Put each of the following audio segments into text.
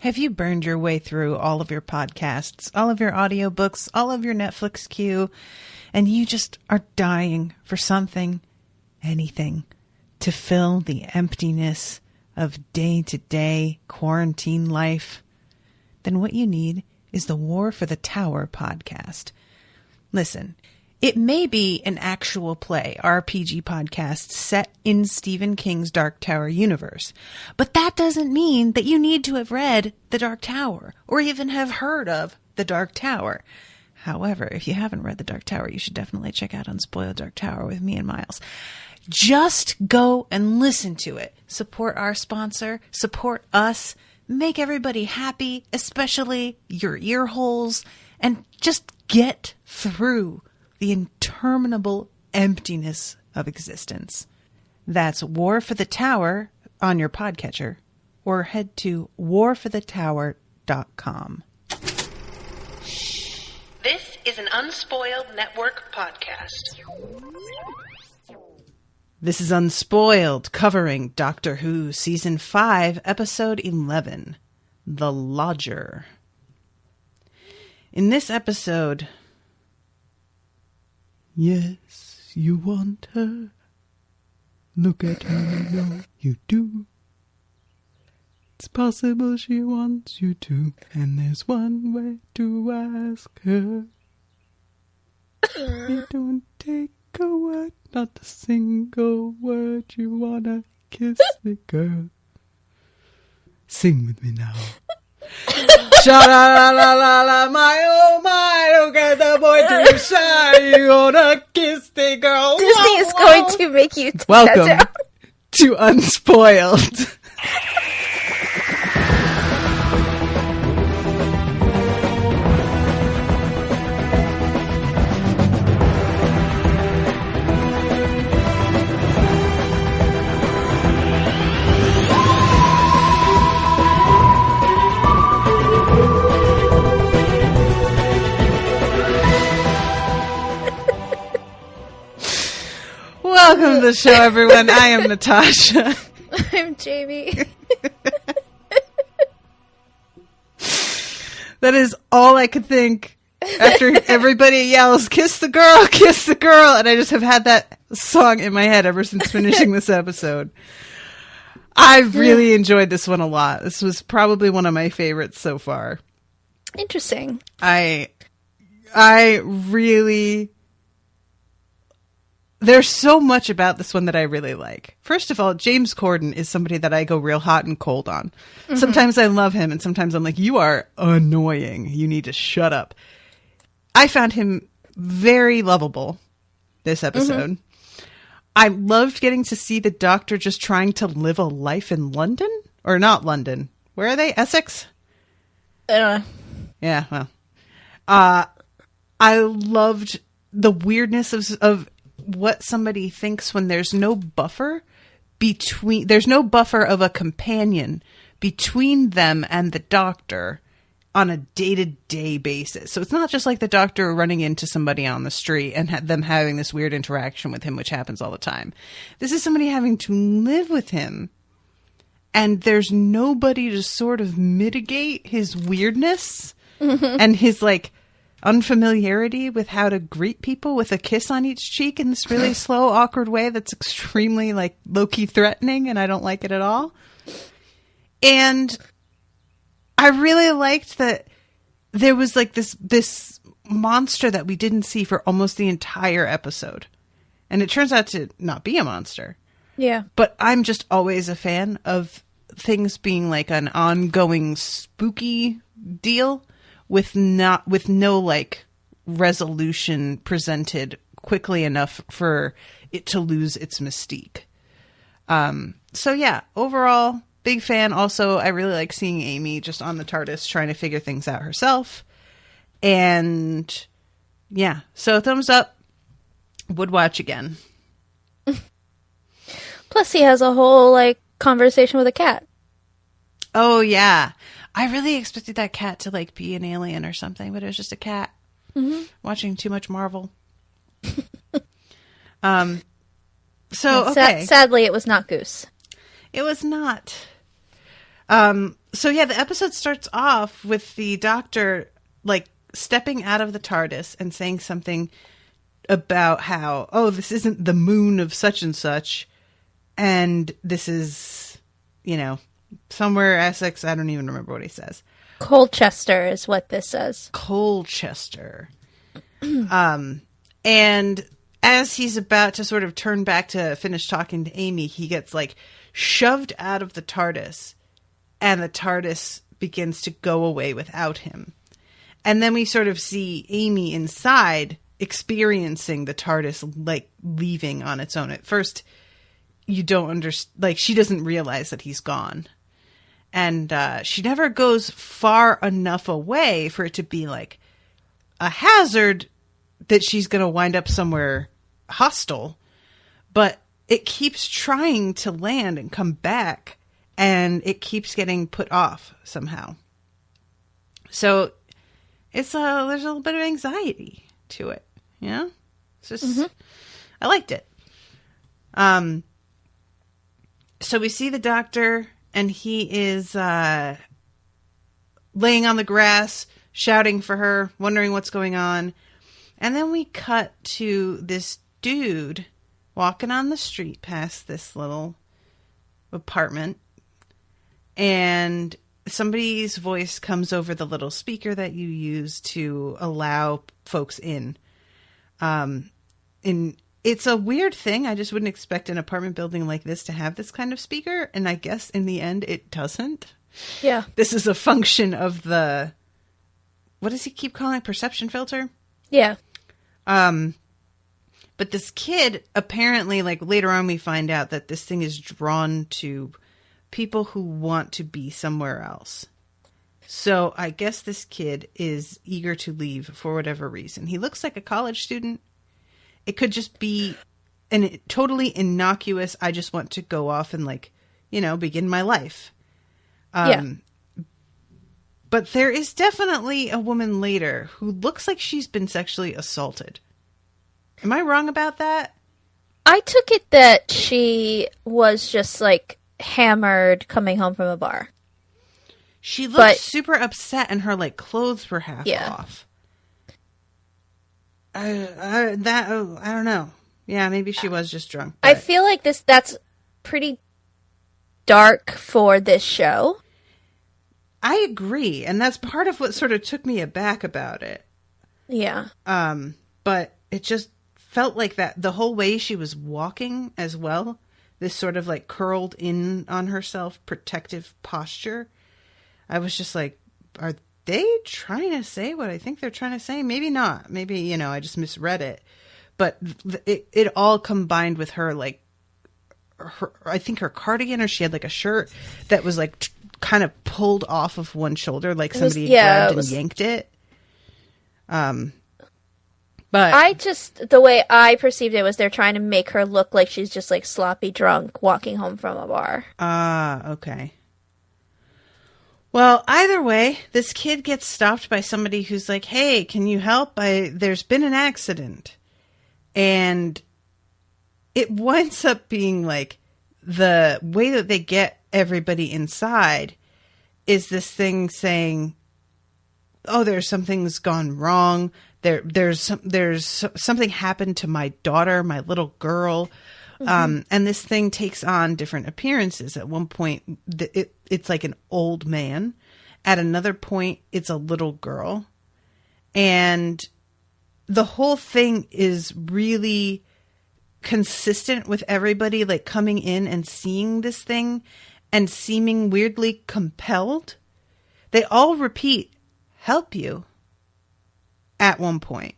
Have you burned your way through all of your podcasts, all of your audiobooks, all of your Netflix queue, and you just are dying for something, anything, to fill the emptiness of day-to-day quarantine life? Then what you need is the War for the Tower podcast. Listen, it may be an actual play RPG podcast set in Stephen King's Dark Tower universe, but that doesn't mean that you need to have read The Dark Tower or even have heard of The Dark Tower. However, if you haven't read The Dark Tower, you should definitely check out Unspoiled Dark Tower with me and Miles. Just go and listen to it. Support our sponsor, support us, make everybody happy, especially your ear holes, and just get through the interminable emptiness of existence. That's War for the Tower on your podcatcher, or head to warforthetower.com. This is an Unspoiled Network podcast. This is Unspoiled, covering Doctor Who Season 5, Episode 11, The Lodger. In this episode... Yes, you want her. Look at her, I know you do. It's possible she wants you to, and there's one way to ask her. You don't take a word, not a single word. You wanna kiss the girl. Sing with me now. Sha-la-la-la-la-la, my oh my, don't get the boy too shy. You wanna kiss the girl. Disney is going to make you take Welcome that down. to Unspoiled. Welcome to the show, everyone. I am Natasha. I'm Jamie. That is all I could think after everybody yells, kiss the girl, and I just have had that song in my head ever since finishing this episode. I've really enjoyed this one a lot. This was probably one of my favorites so far. Interesting. I really... There's so much about this one that I really like. First of all, James Corden is somebody that I go real hot and cold on. Mm-hmm. Sometimes I love him, and sometimes I'm like, you are annoying. You need to shut up. I found him very lovable this episode. Mm-hmm. I loved getting to see the Doctor just trying to live a life in London. Or not London. Where are they? Essex? I don't know. Yeah, well. I loved the weirdness of what somebody thinks when there's no buffer of a companion between them and the Doctor on a day-to-day basis. So it's not just like the Doctor running into somebody on the street and them having this weird interaction with him, which happens all the time. This is somebody having to live with him, and there's nobody to sort of mitigate his weirdness and his, like, unfamiliarity with how to greet people with a kiss on each cheek in this really slow, awkward way that's extremely, like, low-key threatening, and I don't like it at all. And I really liked that there was, like, this monster that we didn't see for almost the entire episode. And it turns out to not be a monster. Yeah. But I'm just always a fan of things being, like, an ongoing spooky deal with no like resolution presented quickly enough for it to lose its mystique. So yeah, overall, big fan. Also, I really like seeing Amy just on the TARDIS trying to figure things out herself. And yeah, so thumbs up. Would watch again. Plus, he has a whole like conversation with a cat. Oh yeah. I really expected that cat to, like, be an alien or something, but it was just a cat. Mm-hmm. Watching too much Marvel. Okay. Sadly, it was not Goose. It was not. So yeah, the episode starts off with the doctor like stepping out of the TARDIS and saying something about how, oh, this isn't the moon of such and such, and this is, you know, somewhere Essex. I don't even remember what he says. Colchester is what this says. Colchester. And as he's about to sort of turn back to finish talking to Amy, he gets like shoved out of the TARDIS, and the TARDIS begins to go away without him. And then we sort of see Amy inside experiencing the TARDIS like leaving on its own. At first, you don't understand, like she doesn't realize that he's gone. And she never goes far enough away for it to be like a hazard that she's going to wind up somewhere hostile. But it keeps trying to land and come back, and it keeps getting put off somehow. So there's a little bit of anxiety to it, you know? It's just, I liked it. So we see the doctor, and he is laying on the grass, shouting for her, wondering what's going on. And then we cut to this dude walking on the street past this little apartment. And somebody's voice comes over the little speaker that you use to allow folks in. And it's a weird thing. I just wouldn't expect an apartment building like this to have this kind of speaker. And I guess in the end, it doesn't. Yeah. This is a function of the, what does he keep calling it? Perception filter? Yeah. But this kid, apparently, like later on we find out that this thing is drawn to people who want to be somewhere else. So I guess this kid is eager to leave for whatever reason. He looks like a college student. It could just be totally innocuous, I just want to go off and like, you know, begin my life. Yeah. But there is definitely a woman later who looks like she's been sexually assaulted. Am I wrong about that? I took it that she was just hammered coming home from a bar. She looked super upset and her like clothes were half off. I don't know. Yeah, maybe she was just drunk. But... I feel like that's pretty dark for this show. I agree, and that's part of what sort of took me aback about it. Yeah. But it just felt like that the whole way she was walking as well, this sort of like curled in on herself protective posture. I was just like, are they trying to say what I think they're trying to say? Maybe not. Maybe, you know, I just misread it. But it all combined with her, like, I think her cardigan, or she had like a shirt that was like kind of pulled off of one shoulder, like somebody grabbed and yanked it. But the way I perceived it was they're trying to make her look like she's just like sloppy drunk walking home from a bar. Okay. Well, either way, this kid gets stopped by somebody who's like, hey, can you help? There's been an accident. And it winds up being like the way that they get everybody inside is this thing saying, oh, there's something's gone wrong. There's something happened to my daughter, my little girl. And this thing takes on different appearances. At one point, it's like an old man. At another point, it's a little girl. And the whole thing is really consistent with everybody like coming in and seeing this thing and seeming weirdly compelled. They all repeat, help you, at one point.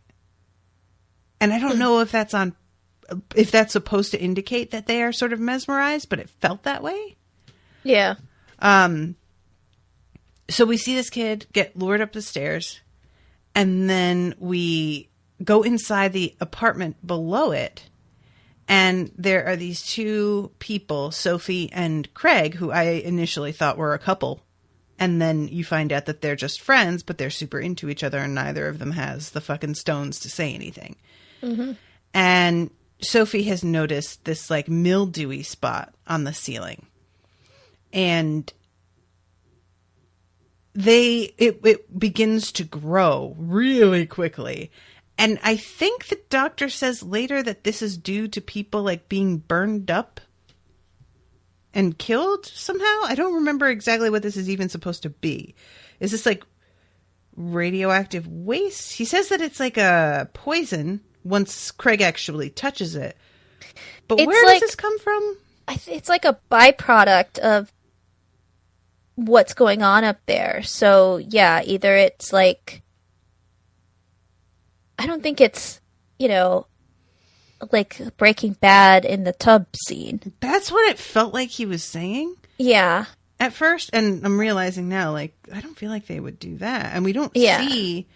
And I don't know if that's supposed to indicate that they are sort of mesmerized, but it felt that way. Yeah. So we see this kid get lured up the stairs, and then we go inside the apartment below it, and there are these two people, Sophie and Craig, who I initially thought were a couple. And then you find out that they're just friends, but they're super into each other, and neither of them has the fucking stones to say anything. Mm-hmm. And Sophie has noticed this like mildewy spot on the ceiling. And it begins to grow really quickly. And I think the doctor says later that this is due to people like being burned up and killed somehow. I don't remember exactly what this is even supposed to be. Is this like radioactive waste? He says that it's like a poison once Craig actually touches it. But where does this come from? It's like a byproduct of what's going on up there. So, yeah, either it's like... I don't think it's, like Breaking Bad in the tub scene. That's what it felt like he was saying. Yeah. At first, and I'm realizing now, like, I don't feel like they would do that. And we don't see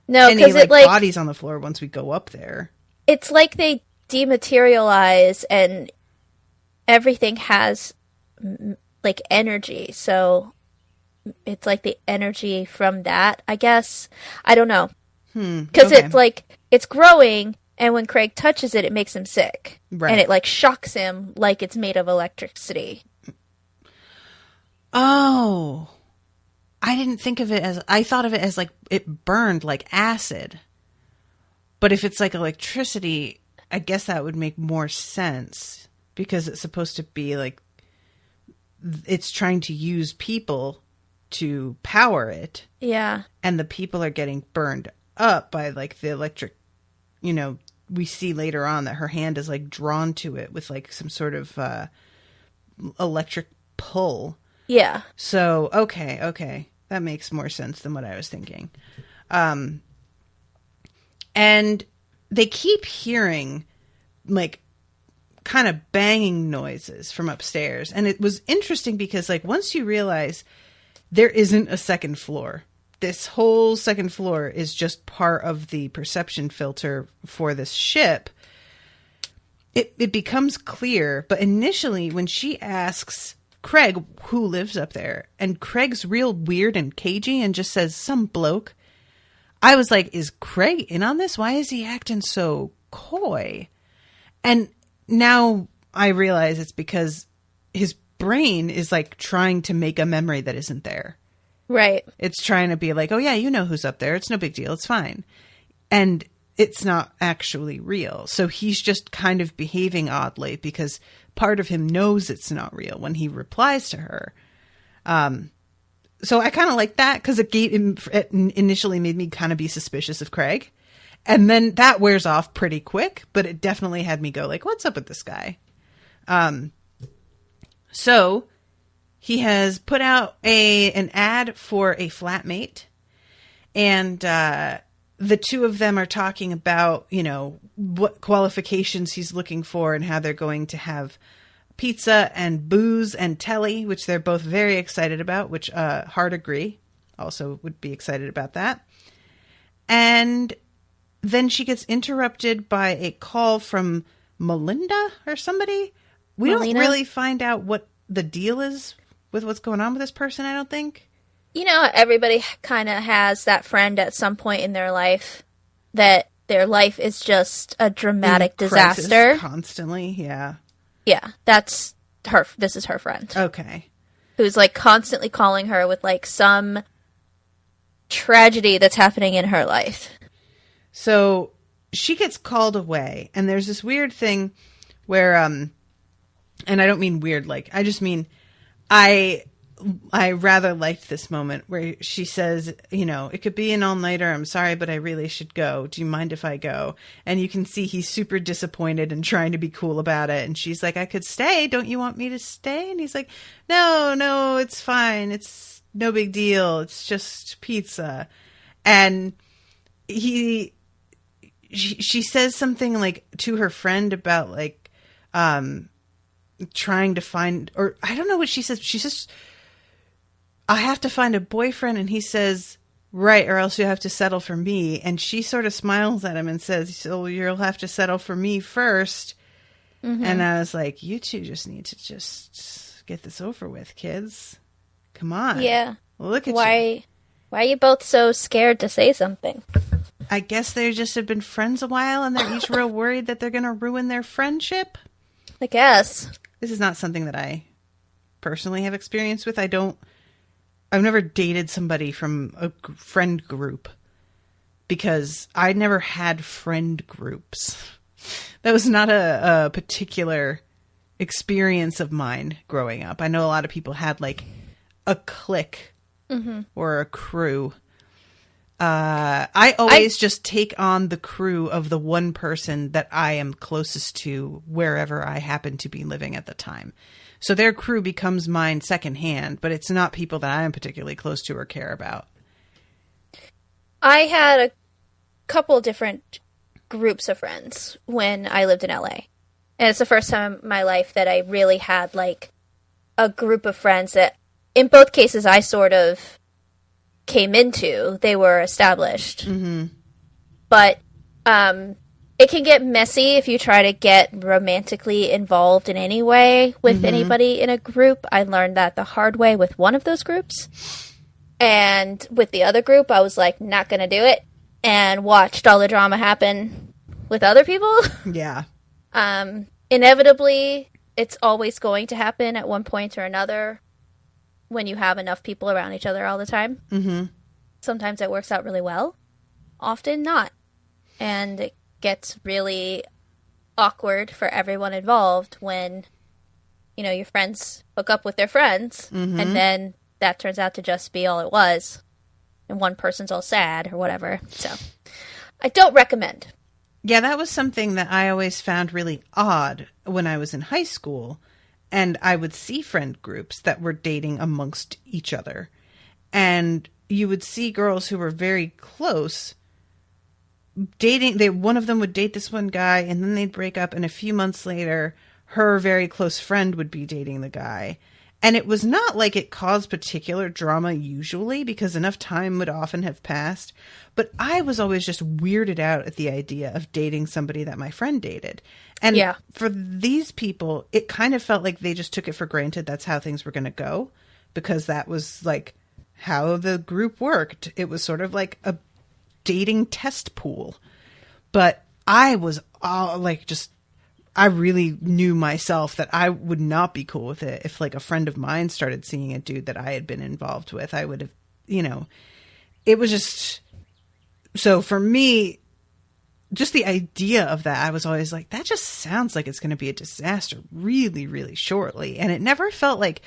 any like bodies on the floor once we go up there. It's like they dematerialize and everything has like energy. So it's like the energy from that, I guess. I don't know. Because it's like, it's growing, and when Craig touches it, it makes him sick. Right. And it like shocks him like it's made of electricity. Oh. I didn't think of it as, I thought of it as like it burned like acid. But if it's like electricity, I guess that would make more sense. Because it's supposed to be like, it's trying to use people to power it. Yeah. And the people are getting burned up by like the electric, we see later on that her hand is like drawn to it with like some sort of electric pull. Yeah. So, okay. That makes more sense than what I was thinking. And they keep hearing like kind of banging noises from upstairs. And it was interesting because like once you realize there isn't a second floor, this whole second floor is just part of the perception filter for this ship. It becomes clear, but initially when she asks Craig who lives up there, and Craig's real weird and cagey and just says some bloke, I was like, is Craig in on this? Why is he acting so coy? And now I realize it's because his brain is like trying to make a memory that isn't there. Right. It's trying to be like, oh yeah, you know who's up there. It's no big deal. It's fine. And it's not actually real. So he's just kind of behaving oddly because part of him knows it's not real when he replies to her. So I kind of like that because it initially made me kind of be suspicious of Craig. And then that wears off pretty quick, but it definitely had me go like, what's up with this guy? So he has put out an ad for a flatmate, and the two of them are talking about, what qualifications he's looking for and how they're going to have pizza and booze and telly, which they're both very excited about, which hard agree. Also would be excited about that. And then she gets interrupted by a call from Melinda or somebody. We don't really find out what the deal is with what's going on with this person, I don't think. Everybody kind of has that friend at some point in their life that their life is just a dramatic disaster. Constantly, yeah. Yeah, that's her. This is her friend. Okay. Who's like constantly calling her with like some tragedy that's happening in her life. So she gets called away, and there's this weird thing where, and I don't mean weird, like, I just mean, I rather liked this moment where she says, it could be an all-nighter. I'm sorry, but I really should go. Do you mind if I go? And you can see he's super disappointed and trying to be cool about it. And she's like, I could stay. Don't you want me to stay? And he's like, no, it's fine. It's no big deal. It's just pizza. And she says something like to her friend about like, trying to find, or I don't know what she says. She says, I have to find a boyfriend. And he says, right, or else you have to settle for me. And she sort of smiles at him and says, so you'll have to settle for me first. Mm-hmm. And I was like, you two just need to just get this over with, kids. Come on. Yeah. Look at you. Why are you both so scared to say something? I guess they just have been friends a while and they're each real worried that they're going to ruin their friendship. I guess. This is not something that I personally have experience with. I don't I've never dated somebody from a friend group because I never had friend groups. That was not a particular experience of mine growing up. I know a lot of people had like a clique or a crew. I always just take on the crew of the one person that I am closest to wherever I happen to be living at the time. So their crew becomes mine secondhand, but it's not people that I am particularly close to or care about. I had a couple different groups of friends when I lived in LA. And it's the first time in my life that I really had like a group of friends that in both cases I sort of came into. They were established. Mm-hmm. But it can get messy if you try to get romantically involved in any way with anybody in a group. I learned that the hard way with one of those groups. And with the other group, I was like, not going to do it. And watched all the drama happen with other people. Yeah. Inevitably, it's always going to happen at one point or another when you have enough people around each other all the time. Mm-hmm. Sometimes it works out really well. Often not. And it gets really awkward for everyone involved when, you know, your friends hook up with their friends and then that turns out to just be all it was. And one person's all sad or whatever. So I don't recommend. Yeah, that was something that I always found really odd when I was in high school. And I would see friend groups that were dating amongst each other. And you would see girls who were very close dating. One of them would date this one guy and then they'd break up. And a few months later, her very close friend would be dating the guy. And it was not like it caused particular drama usually because enough time would often have passed. But I was always just weirded out at the idea of dating somebody that my friend dated. And for these people, it kind of felt like they just took it for granted that's how things were going to go because that was like how the group worked. It was sort of like a dating test pool. But I was like just... I really knew myself that I would not be cool with it if like a friend of mine started seeing a dude that I had been involved with. I would have, you know, it was just, so for me, just the idea of that, I was always like, that just sounds like it's going to be a disaster really, really shortly. And it never felt like,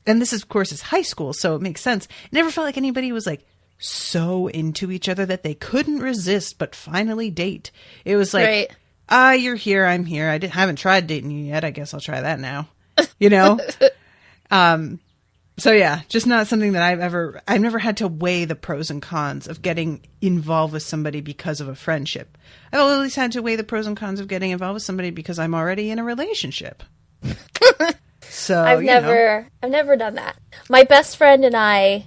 and this is, of course is high school, so it makes sense. It never felt like anybody was like so into each other that they couldn't resist but finally date. It was like, right. You're here, I'm here. I haven't tried dating you yet. I guess I'll try that now. You know? So yeah, just not something that I've never had to weigh the pros and cons of getting involved with somebody because of a friendship. I've always had to weigh the pros and cons of getting involved with somebody because I'm already in a relationship. So I've never done that. My best friend and I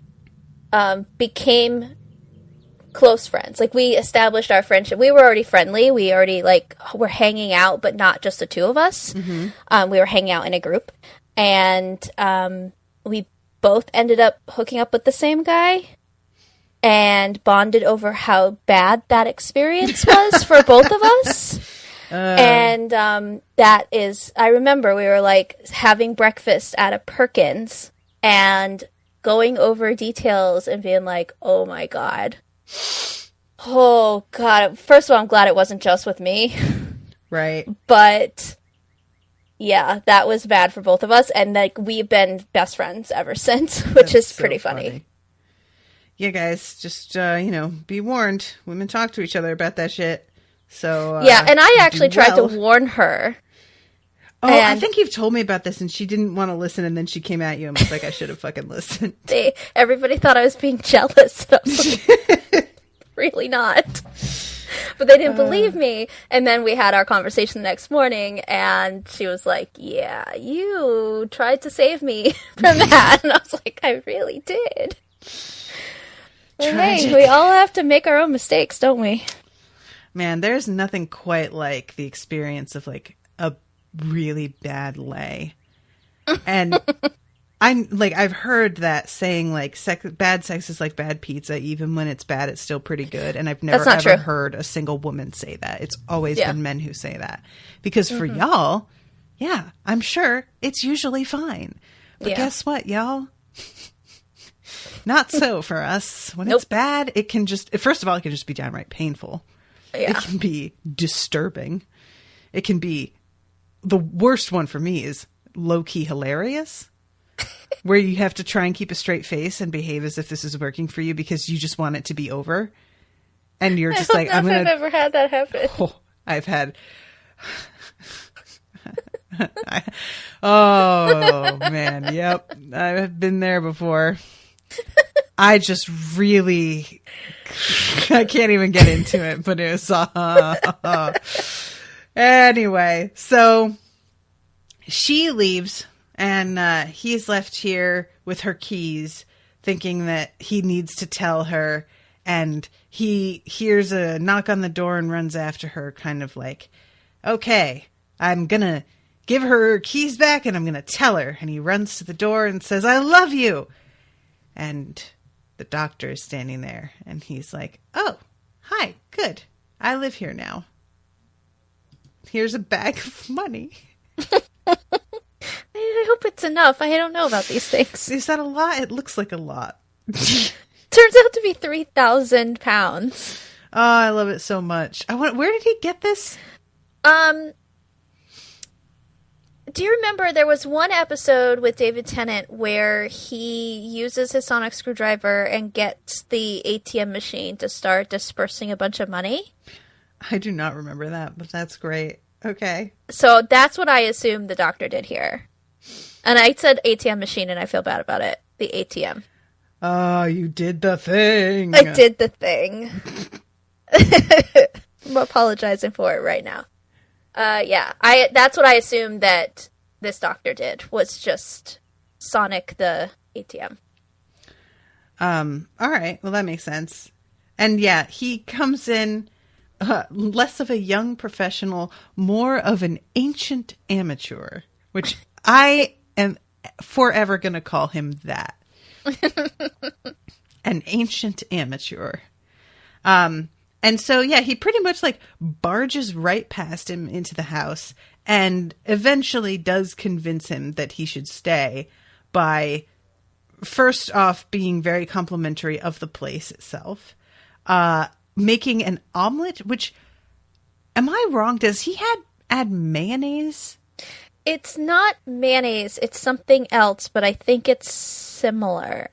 became close friends. Like, we established our friendship. We were already friendly. We already, like, were hanging out, but not just the two of us. Mm-hmm. We were hanging out in a group. And we both ended up hooking up with the same guy and bonded over how bad that experience was for both of us. And that is, I remember we were, like, having breakfast at a Perkins and going over details and being like, oh, my God. Oh, God. First of all, I'm glad it wasn't just with me. Right. But, yeah, that was bad for both of us. And, like, we've been best friends ever since, which is pretty funny. Yeah, guys, just, be warned. Women talk to each other about that shit. So, yeah, and I actually tried to warn her. Oh, I think you've told me about this, and she didn't want to listen, and then she came at you and was like, I should have fucking listened. Everybody thought I was being jealous. And I was like, really not. But they didn't believe me. And then we had our conversation the next morning, and she was like, yeah, you tried to save me from that. And I was like, I really did. But hey, we all have to make our own mistakes, don't we? Man, there's nothing quite like the experience of, like, a really bad lay. And I've heard that saying, like, bad sex is like bad pizza. Even when it's bad, it's still pretty good. And I've never ever heard a single woman say that. It's always been men who say that. Because for y'all, yeah, I'm sure it's usually fine. But guess what, y'all? Not so for us. When Nope. it's bad, it can just, first of all, it can just be downright painful. Yeah. It can be disturbing. It can be, the worst one for me is low-key hilarious, where you have to try and keep a straight face and behave as if this is working for you because you just want it to be over. And you're just like, I'm going to... I've ever had that happen. Oh, I've had... Oh, man. Yep. I've been there before. I just really... I can't even get into it, but it was... Anyway, so she leaves and he's left here with her keys thinking that he needs to tell her, and he hears a knock on the door and runs after her, kind of like, okay, I'm gonna give her keys back and I'm gonna tell her. And he runs to the door and says, I love you. And the doctor is standing there and he's like, oh, hi, good, I live here now. Here's a bag of money. I hope it's enough. I don't know about these things. Is that a lot? It looks like a lot. Turns out to be 3,000 pounds. Oh, I love it so much. Where did he get this? Do you remember there was one episode with David Tennant where he uses his sonic screwdriver and gets the ATM machine to start dispersing a bunch of money? I do not remember that, but that's great. Okay. So that's what I assumed the doctor did here. And I said ATM machine and I feel bad about it. The ATM. Oh, you did the thing. I did the thing. I'm apologizing for it right now. Yeah, that's what I assumed that this doctor did, was just Sonic the ATM. All right. Well, that makes sense. And yeah, he comes in less of a young professional, more of an ancient amateur, which I am forever going to call him that. An ancient amateur. And so, yeah, he pretty much like barges right past him into the house and eventually does convince him that he should stay by first off being very complimentary of the place itself, making an omelet, which, am I wrong? Does he add mayonnaise? It's not mayonnaise. It's something else, but I think it's similar.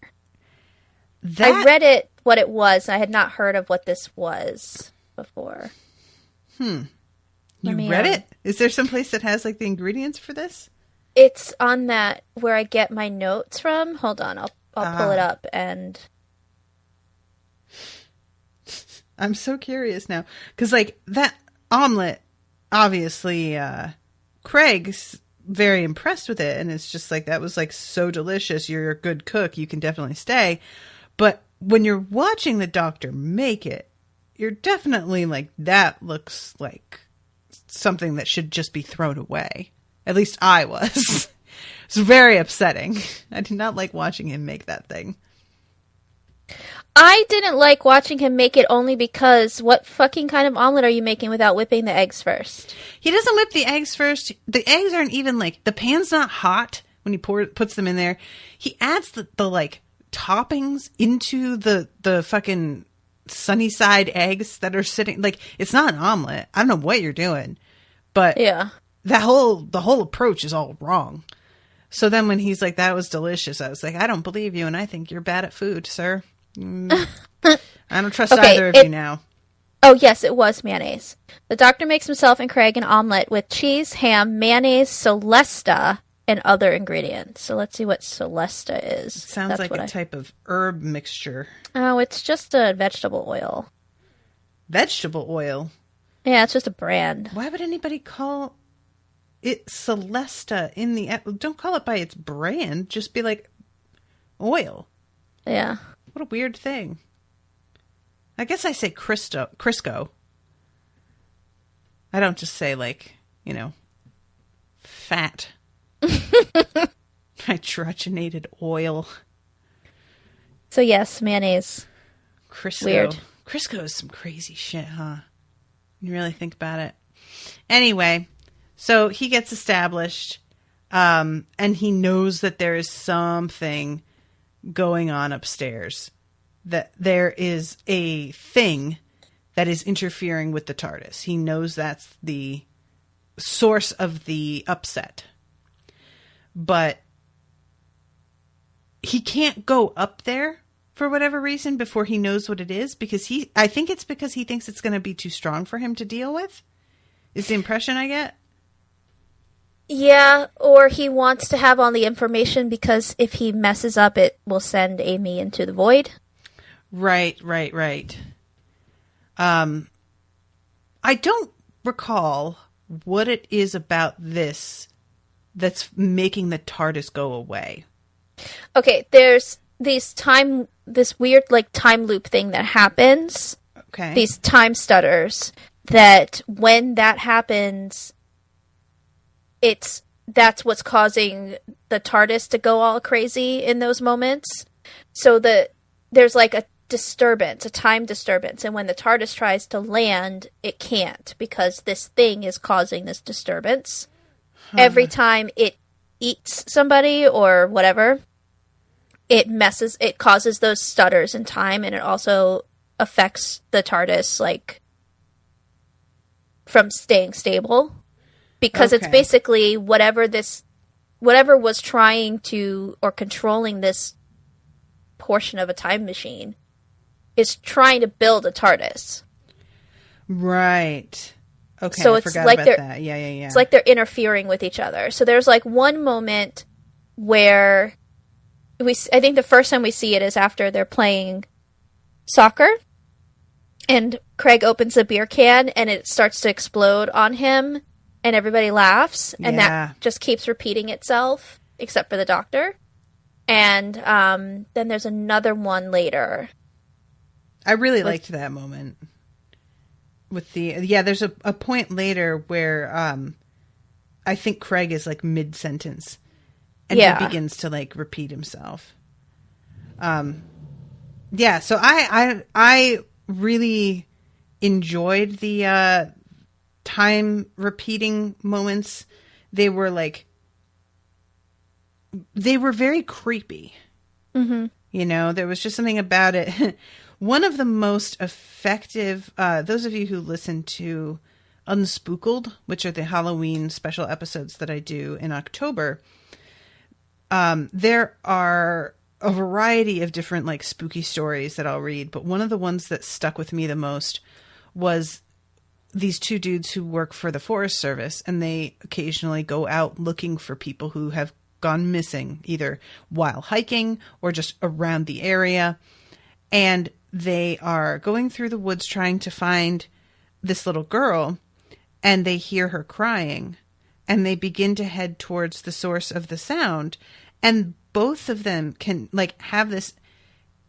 I read it, what it was. I had not heard of what this was before. You read it? Is there some place that has like the ingredients for this? It's on that where I get my notes from. Hold on, I'll pull it up and... I'm so curious now. Because, like, that omelet, obviously, Craig's very impressed with it. And it's just like, that was, like, so delicious. You're a good cook. You can definitely stay. But when you're watching the doctor make it, you're definitely like, that looks like something that should just be thrown away. At least I was. It's very upsetting. I did not like watching him make that thing. I didn't like watching him make it only because what fucking kind of omelet are you making without whipping the eggs first? He doesn't whip the eggs first. The eggs aren't even like, the pan's not hot when he puts them in there. He adds the like toppings into the fucking sunny side eggs that are sitting, like, it's not an omelet. I don't know what you're doing, but yeah, the whole approach is all wrong. So then when he's like, that was delicious, I was like, I don't believe you, and I think you're bad at food, sir. I don't trust either of you now. Oh, yes, it was mayonnaise. The doctor makes himself and Craig an omelet with cheese, ham, mayonnaise, Celesta, and other ingredients. So let's see what Celesta is. It sounds like a type of herb mixture. Oh, it's just a vegetable oil. Vegetable oil? Yeah, it's just a brand. Why would anybody call it Celesta in the... Don't call it by its brand. Just be like, oil. Yeah. What a weird thing. I guess I say Crisco. I don't just say, like, you know, fat. Nitrogenated oil. So yes, mayonnaise. Crisco. Weird. Crisco is some crazy shit, huh? You really think about it. Anyway, so he gets established, and he knows that there is something going on upstairs. That there is a thing that is interfering with the TARDIS. He knows that's the source of the upset. But he can't go up there for whatever reason before he knows what it is, because I think it's because he thinks it's going to be too strong for him to deal with. Is the impression I get? Yeah, or he wants to have all the information because if he messes up, it will send Amy into the void. Right. I don't recall what it is about this that's making the TARDIS go away. Okay, there's this weird like time loop thing that happens. Okay. These time stutters that when that happens, that's what's causing the TARDIS to go all crazy in those moments. So there's like a disturbance, a time disturbance, and when the TARDIS tries to land, it can't because this thing is causing this disturbance. Every time it eats somebody or whatever, it causes those stutters in time, and it also affects the TARDIS like from staying stable because it's basically whatever was trying to or controlling this portion of a time machine is trying to build a TARDIS. Right. Okay, so I it's forgot like about that. Yeah. It's like they're interfering with each other. So there's like one moment where I think the first time we see it is after they're playing soccer and Craig opens a beer can and it starts to explode on him and everybody laughs and that just keeps repeating itself except for the Doctor. And then there's another one later. I really liked that moment. There's a point later where I think Craig is like mid-sentence and he begins to like repeat himself. So I really enjoyed the time repeating moments. They were very creepy. Mm-hmm. You know, there was just something about it. One of the most effective, those of you who listen to Unspooked, which are the Halloween special episodes that I do in October, there are a variety of different like spooky stories that I'll read. But one of the ones that stuck with me the most was these two dudes who work for the Forest Service, and they occasionally go out looking for people who have gone missing, either while hiking or just around the area. And they are going through the woods trying to find this little girl, and they hear her crying, and they begin to head towards the source of the sound. And both of them can like have this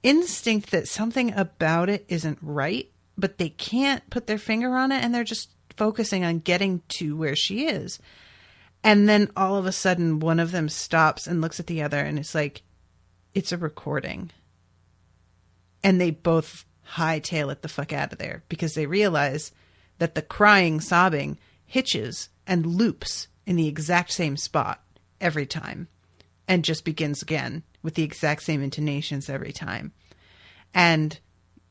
instinct that something about it isn't right, but they can't put their finger on it, and they're just focusing on getting to where she is. And then all of a sudden, one of them stops and looks at the other, and it's like, it's a recording. And they both hightail it the fuck out of there because they realize that the crying, sobbing hitches and loops in the exact same spot every time and just begins again with the exact same intonations every time. And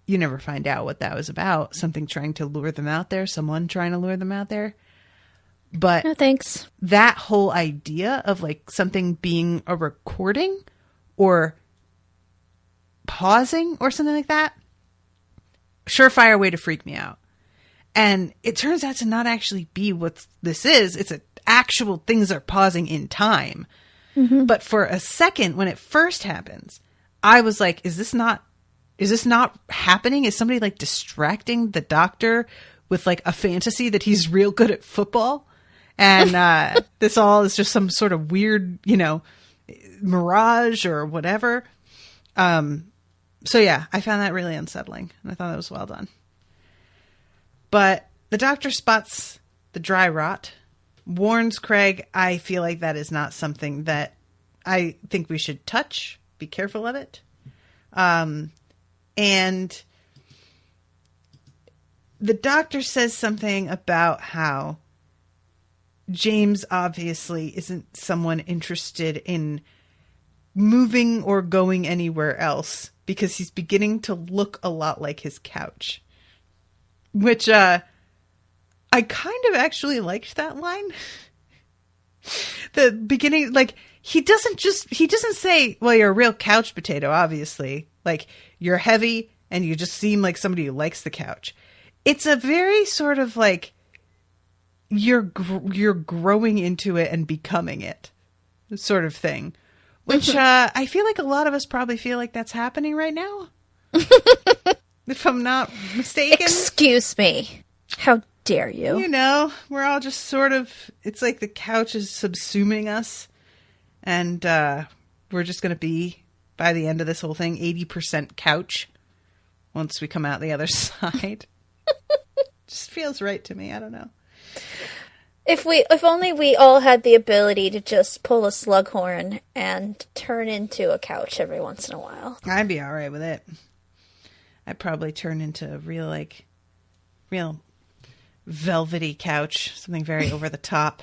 you never find out what that was about. Something trying to lure them out there, someone trying to lure them out there. But no thanks. That whole idea of like something being a recording or pausing or something like that, surefire way to freak me out. And it turns out to not actually be what this is. It's actual things are pausing in time. Mm-hmm. But for a second, when it first happens, I was like, is this not happening? Is somebody like distracting the Doctor with like a fantasy that he's real good at football? And this all is just some sort of weird, mirage or whatever. So yeah, I found that really unsettling, and I thought that was well done. But the Doctor spots the dry rot, warns Craig. I feel like that is not something that I think we should touch. Be careful of it. And the Doctor says something about how James obviously isn't someone interested in moving or going anywhere else because he's beginning to look a lot like his couch. Which, I kind of actually liked that line. The beginning, like, he doesn't say, well, you're a real couch potato, obviously. Like, you're heavy and you just seem like somebody who likes the couch. It's a very sort of like, you're growing into it and becoming it sort of thing. Which, I feel like a lot of us probably feel like that's happening right now. If I'm not mistaken. Excuse me. How dare you? You know, we're all just sort of, it's like the couch is subsuming us. And we're just going to be, by the end of this whole thing, 80% couch once we come out the other side. Just feels right to me. I don't know. If only we all had the ability to just pull a slug horn and turn into a couch every once in a while. I'd be all right with it. I'd probably turn into a real velvety couch. Something very over the top.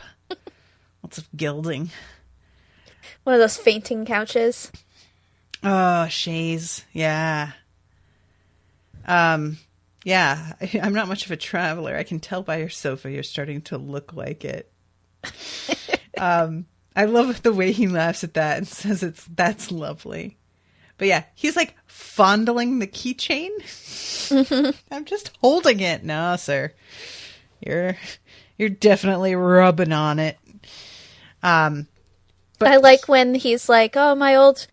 Lots of gilding. One of those fainting couches. Oh, chaise. Yeah. Yeah, I'm not much of a traveler. I can tell by your sofa you're starting to look like it. I love the way he laughs at that and says that's lovely. But yeah, he's like fondling the keychain. I'm just holding it. No, sir. You're definitely rubbing on it. But I like when he's like, "Oh, my old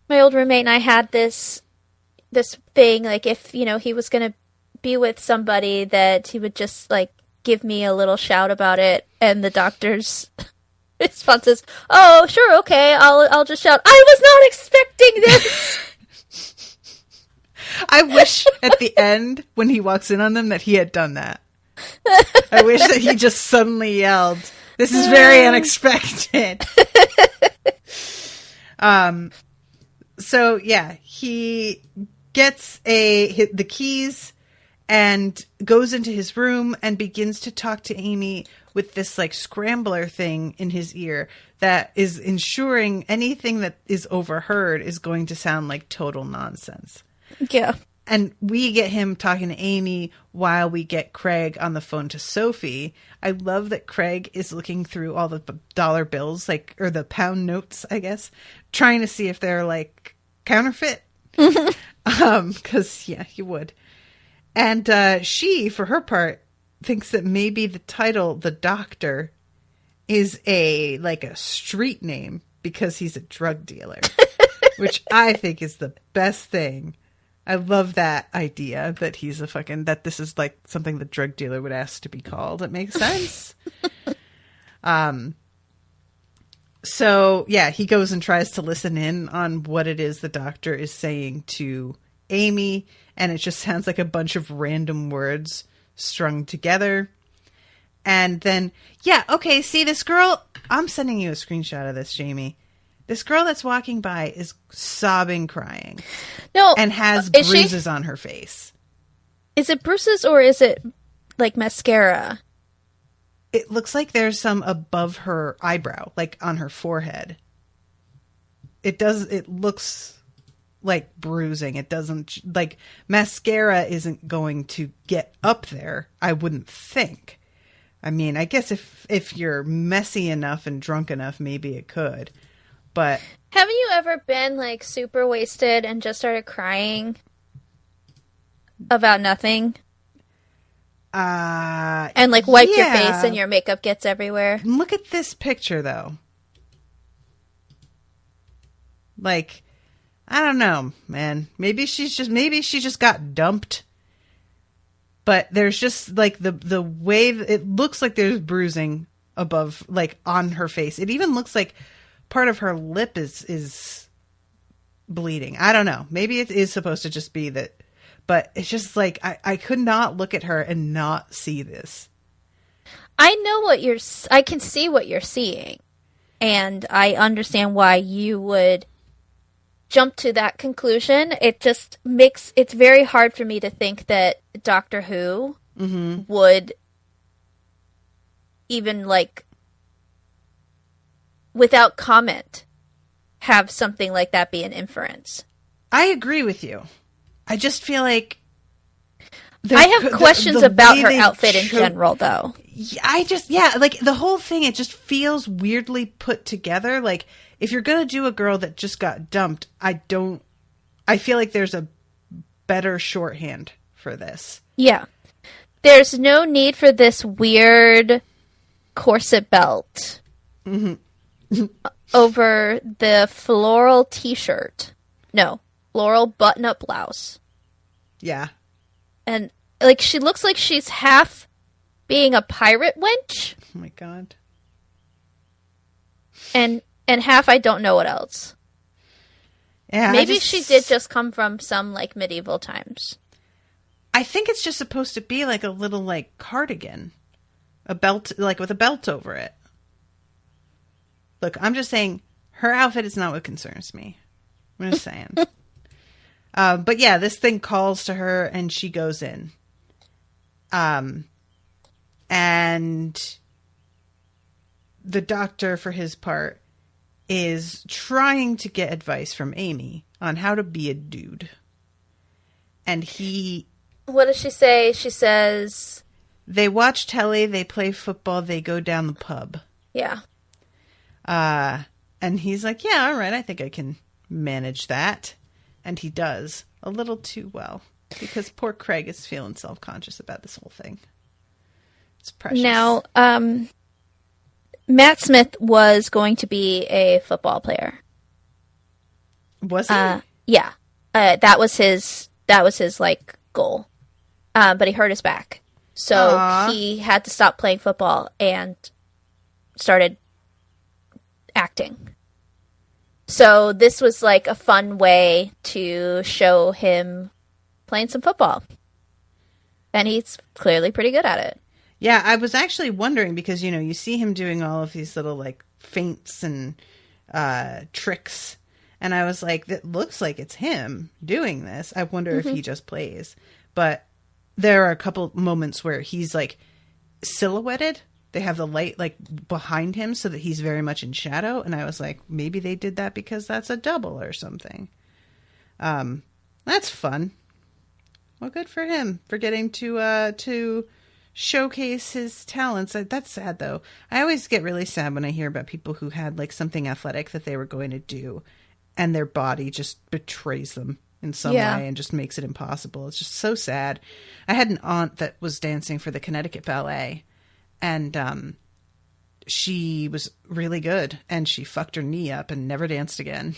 roommate and I had this thing, like if, he was going to be with somebody, that he would just like give me a little shout about it." And the doctor's response is, "Oh, sure, okay, I'll just shout, I was not expecting this." I wish at the end when he walks in on them that he had done that. I wish that he just suddenly yelled, "This is very unexpected." So yeah, he gets the keys and goes into his room and begins to talk to Amy with this like scrambler thing in his ear that is ensuring anything that is overheard is going to sound like total nonsense. Yeah. And we get him talking to Amy while we get Craig on the phone to Sophie. I love that Craig is looking through all the dollar bills, or the pound notes, I guess, trying to see if they're like counterfeit. 'Cause yeah, he would. And she, for her part, thinks that maybe the title, The Doctor, is a street name because he's a drug dealer, which I think is the best thing. I love that idea that he's that this is like something the drug dealer would ask to be called. It makes sense. So yeah, he goes and tries to listen in on what it is the doctor is saying to Amy, and it just sounds like a bunch of random words strung together. And then, yeah, okay, see this girl, I'm sending you a screenshot of this, Jamie. This girl that's walking by is sobbing, crying. No. And has bruises on her face. Is it bruises or is it like mascara? It looks like there's some above her eyebrow, like on her forehead. It looks like bruising. It doesn't, like, mascara isn't going to get up there, I wouldn't think. I mean, I guess if you're messy enough and drunk enough, maybe it could. But haven't you ever been like super wasted and just started crying about nothing? And like wiped your face and your makeup gets everywhere. Look at this picture though. Like, I don't know, man. Maybe she just got dumped. But there's just like the way it looks like there's bruising above, like on her face. It even looks like part of her lip is bleeding. I don't know. Maybe it is supposed to just be that, but it's just like I could not look at her and not see this. I can see what you're seeing, and I understand why you would jump to that conclusion. It just it's very hard for me to think that Doctor Who would even, like, without comment, have something like that be an inference. I agree with you. I just feel like I have questions about her outfit in general, though. Like the whole thing, it just feels weirdly put together. Like if you're going to do a girl that just got dumped, I feel like there's a better shorthand for this. Yeah. There's no need for this weird corset belt over the floral t-shirt. No, floral button-up blouse. Yeah. And, like, she looks like she's half being a pirate wench. Oh, my God. And half I don't know what else. Yeah, Maybe she did just come from some, like, medieval times. I think it's just supposed to be like a little, like, cardigan. A belt, like, with a belt over it. Look, I'm just saying, her outfit is not what concerns me. I'm just saying. But yeah, this thing calls to her and she goes in. And the doctor, for his part, is trying to get advice from Amy on how to be a dude. And he... What does she say? She says... They watch telly, they play football, they go down the pub. Yeah. And he's like, yeah, all right, I think I can manage that. And he does. A little too well. Because poor Craig is feeling self-conscious about this whole thing. It's precious. Now, Matt Smith was going to be a football player. Was he? Yeah. That was his like goal. But he hurt his back. So he had to stop playing football and started acting. So this was like a fun way to show him playing some football. And he's clearly pretty good at it. Yeah, I was actually wondering because, you know, you see him doing all of these little like feints and tricks. And I was like, that looks like it's him doing this. I wonder if he just plays. But there are a couple moments where he's like silhouetted. They have the light like behind him so that he's very much in shadow. And I was like, maybe they did that because that's a double or something. That's fun. Well, good for him for getting to showcase his talents. That's sad though. I always get really sad when I hear about people who had like something athletic that they were going to do and their body just betrays them in some way and just makes it impossible. It's just so sad. I had an aunt that was dancing for the Connecticut Ballet and she was really good and she fucked her knee up and never danced again.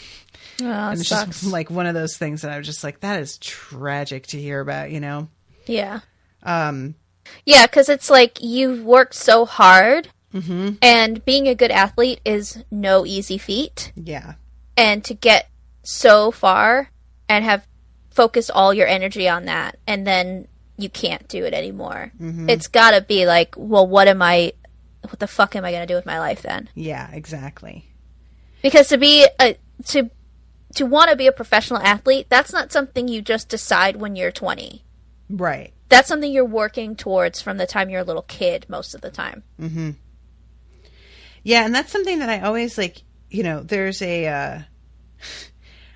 Oh, and it's sucks. just like one of those things that I was just like, that is tragic to hear about, you know? Yeah. Yeah, because it's like you've worked so hard and being a good athlete is no easy feat. Yeah. And to get so far and have focused all your energy on that and then you can't do it anymore. It's got to be like, well, what the fuck am I going to do with my life then? Yeah, exactly. Because to want to be a professional athlete, that's not something you just decide when you're 20. Right. That's something you're working towards from the time you're a little kid most of the time. Mm-hmm. Yeah, and that's something that I always like, you know, there's a,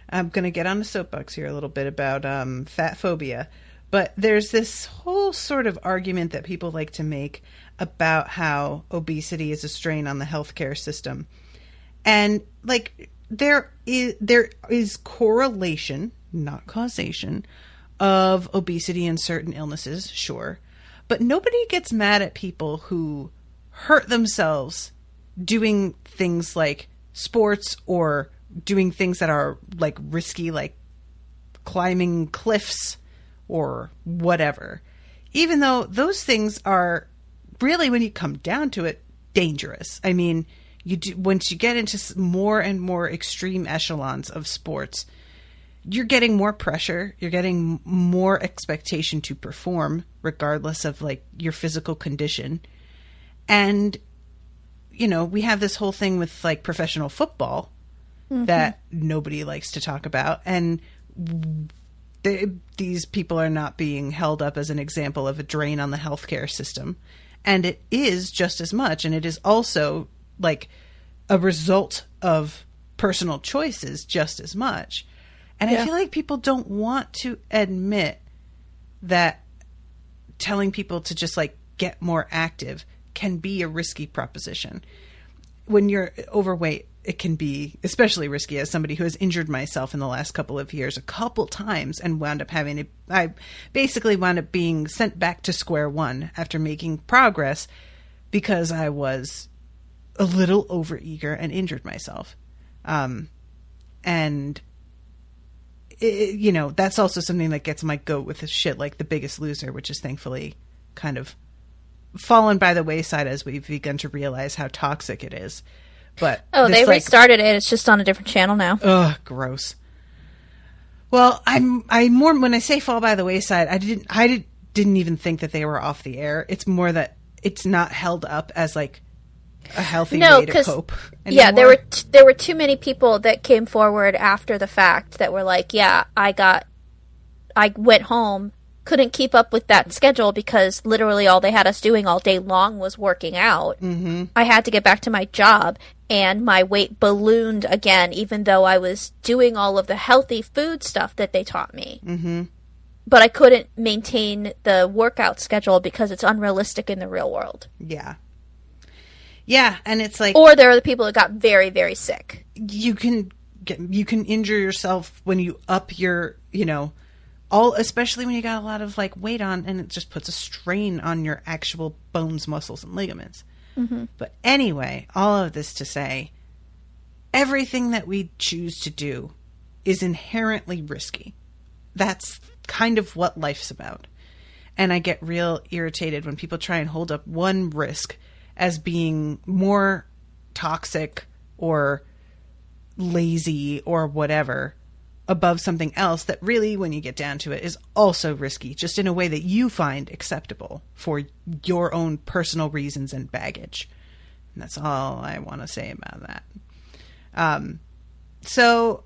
I'm going to get on the soapbox here a little bit about fat phobia, but there's this whole sort of argument that people like to make about how obesity is a strain on the healthcare system. And like there is correlation, not causation, of obesity and certain illnesses, sure. But nobody gets mad at people who hurt themselves doing things like sports or doing things that are like risky, like climbing cliffs or whatever. Even though those things are really, when you come down to it, dangerous. I mean, once you get into more and more extreme echelons of sports, you're getting more pressure. You're getting more expectation to perform regardless of like your physical condition. And, you know, we have this whole thing with like professional football that nobody likes to talk about. And these people are not being held up as an example of a drain on the healthcare system. And it is just as much. And it is also like a result of personal choices just as much. And I feel like people don't want to admit that telling people to just like get more active can be a risky proposition. When you're overweight, it can be especially risky. As somebody who has injured myself in the last couple of years a couple times and I basically wound up being sent back to square one after making progress because I was a little overeager and injured myself. And that's also something that gets my goat with this shit like The Biggest Loser, which is thankfully kind of fallen by the wayside as we've begun to realize how toxic it is. But they restarted it. It's just on a different channel now. Ugh, gross. Well, I more when I say fall by the wayside, I didn't even think that they were off the air. It's more that it's not held up as like a healthy way to cope anymore. Yeah, there were too many people that came forward after the fact that were like, yeah, I went home, couldn't keep up with that schedule because literally all they had us doing all day long was working out. Mm-hmm. I had to get back to my job and my weight ballooned again, even though I was doing all of the healthy food stuff that they taught me. Mm-hmm. But I couldn't maintain the workout schedule because it's unrealistic in the real world. Yeah. Yeah, and it's like... Or there are the people that got very, very sick. You can injure yourself when you up your, especially when you got a lot of like weight on, and it just puts a strain on your actual bones, muscles, and ligaments. Mm-hmm. But anyway, all of this to say, everything that we choose to do is inherently risky. That's kind of what life's about. And I get real irritated when people try and hold up one risk as being more toxic or lazy or whatever above something else that really, when you get down to it, is also risky, just in a way that you find acceptable for your own personal reasons and baggage. And that's all I want to say about that. So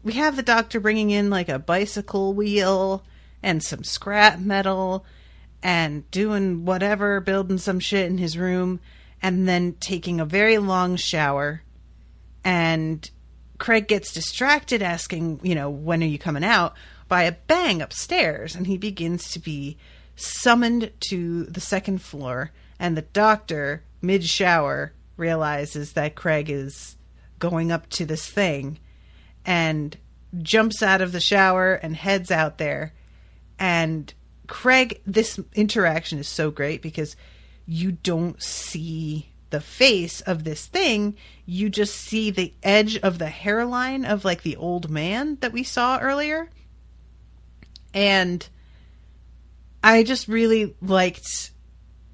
we have the doctor bringing in like a bicycle wheel and some scrap metal and doing whatever, building some shit in his room, and then taking a very long shower. And Craig gets distracted asking, when are you coming out, by a bang upstairs. And he begins to be summoned to the second floor. And the doctor, mid-shower, realizes that Craig is going up to this thing and jumps out of the shower and heads out there. And Craig, this interaction is so great because you don't see the face of this thing. You just see the edge of the hairline of like the old man that we saw earlier. And I just really liked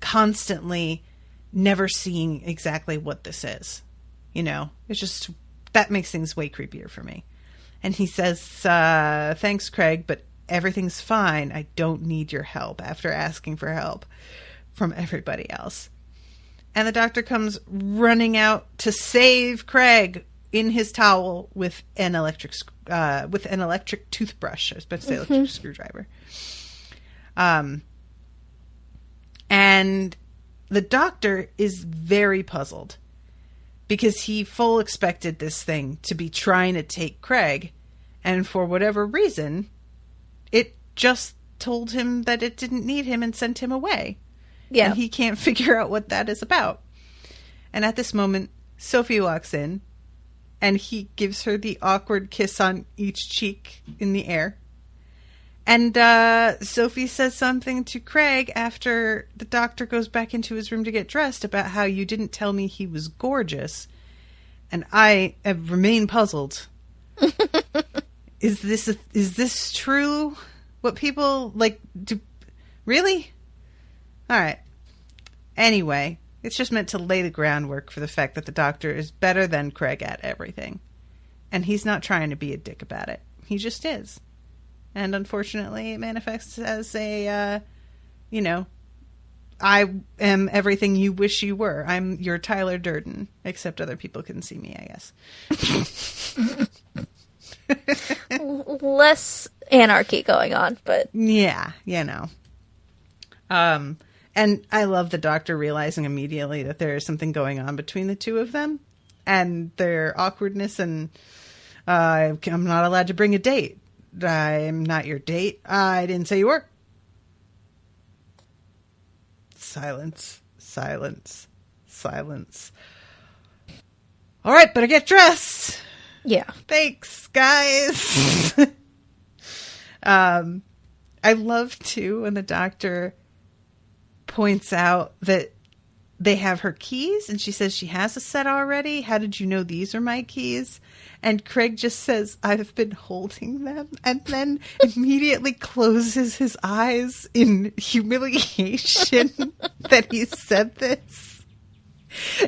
constantly never seeing exactly what this is. It's just, that makes things way creepier for me. And he says, thanks, Craig, but everything's fine. I don't need your help, after asking for help from everybody else. And the doctor comes running out to save Craig in his towel with an electric toothbrush. I was about to say electric screwdriver. And the doctor is very puzzled because he full expected this thing to be trying to take Craig, and for whatever reason, it just told him that it didn't need him and sent him away. Yeah. And he can't figure out what that is about. And at this moment, Sophie walks in, and he gives her the awkward kiss on each cheek in the air. And Sophie says something to Craig after the doctor goes back into his room to get dressed about how you didn't tell me he was gorgeous. And I remain puzzled. Is this true? What people like do? Really? All right. Anyway, it's just meant to lay the groundwork for the fact that the doctor is better than Craig at everything. And he's not trying to be a dick about it. He just is. And unfortunately, it manifests as I am everything you wish you were. I'm your Tyler Durden, except other people can see me, I guess. Less anarchy going on, but... Yeah, And I love the doctor realizing immediately that there is something going on between the two of them. and their awkwardness and I'm not allowed to bring a date. I'm not your date. I didn't say you were. Silence. Silence. Silence. All right, better get dressed. Yeah. Thanks, guys. I love, too, when the doctor points out that they have her keys, and she says she has a set already. How did you know these are my keys? And Craig just says, I've been holding them, and then immediately closes his eyes in humiliation that he said this.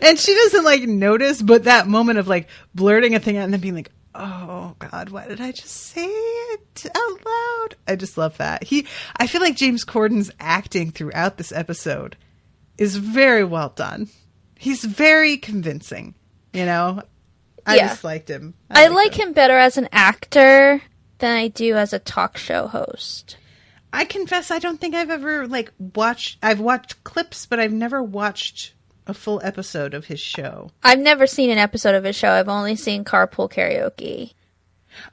And she doesn't, like, notice, but that moment of, like, blurting a thing out and then being like, oh, God, why did I just say it out loud? I just love that. I feel like James Corden's acting throughout this episode is very well done. He's very convincing, you know? I just liked him. I like him better as an actor than I do as a talk show host. I confess I don't think I've ever, like, I've watched clips, but I've never watched a full episode of his show. I've never seen an episode of his show. I've only seen Carpool Karaoke.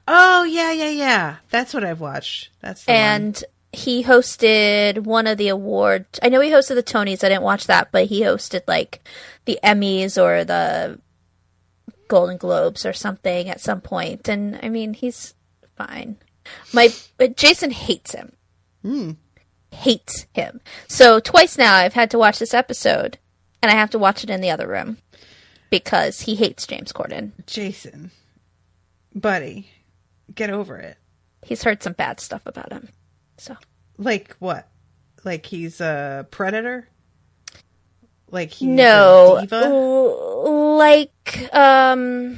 Oh, yeah. That's what I've watched. That's the one. He hosted one of the awards. I know he hosted the Tonys. I didn't watch that, but he hosted, like, the Emmys or the Golden Globes or something at some point. And, I mean, he's fine. Jason hates him. Hates him. So twice now I've had to watch this episode. And I have to watch it in the other room because he hates James Corden. Jason, buddy, get over it. He's heard some bad stuff about him. So, like what? Like he's a predator? Like he's a diva? Like I'm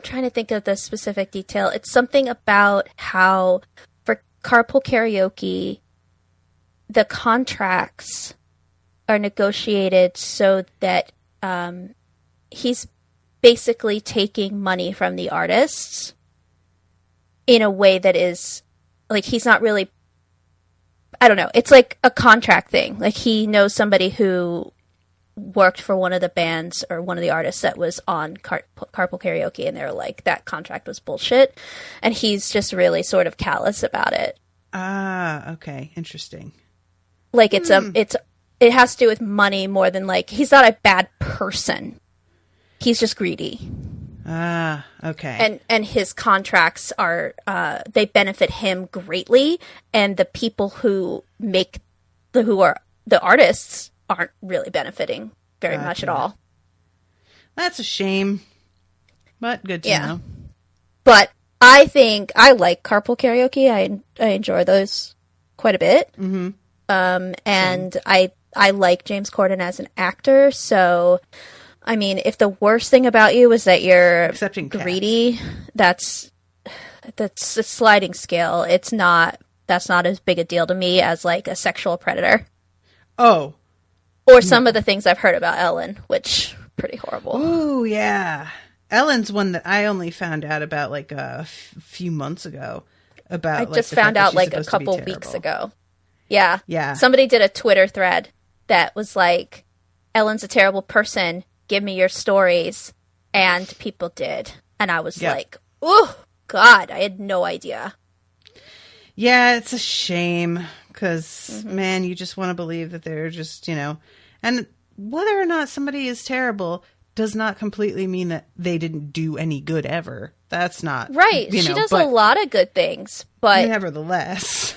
trying to think of the specific detail. It's something about how for Carpool Karaoke, the contracts are negotiated so that he's basically taking money from the artists in a way that is like he's not really, I don't know, it's like a contract thing. Like he knows somebody who worked for one of the bands or one of the artists that was on Carpool Karaoke, and they're like, that contract was bullshit, and he's just really sort of callous about it. Okay, interesting. Like it has to do with money more than, like, he's not a bad person. He's just greedy. Okay. And his contracts are, they benefit him greatly, and the people who are the artists aren't really benefiting very much at all. That's a shame, but good to know. But I think I like Carpool Karaoke. I enjoy those quite a bit. Mm-hmm. And I like James Corden as an actor, so, I mean, if the worst thing about you is that you're greedy, that's a sliding scale. That's not as big a deal to me as, like, a sexual predator. Oh. Or some of the things I've heard about Ellen, which pretty horrible. Ooh, yeah. Ellen's one that I only found out about, like, a few months ago. I just found out, like, a couple weeks ago. Yeah. Yeah. Somebody did a Twitter thread that was like, Ellen's a terrible person. Give me your stories. And people did. And I was like, oh, God, I had no idea. Yeah, it's a shame. Because, man, you just want to believe that they're just, you know. And whether or not somebody is terrible does not completely mean that they didn't do any good ever. That's not. Right. She does a lot of good things. But nevertheless.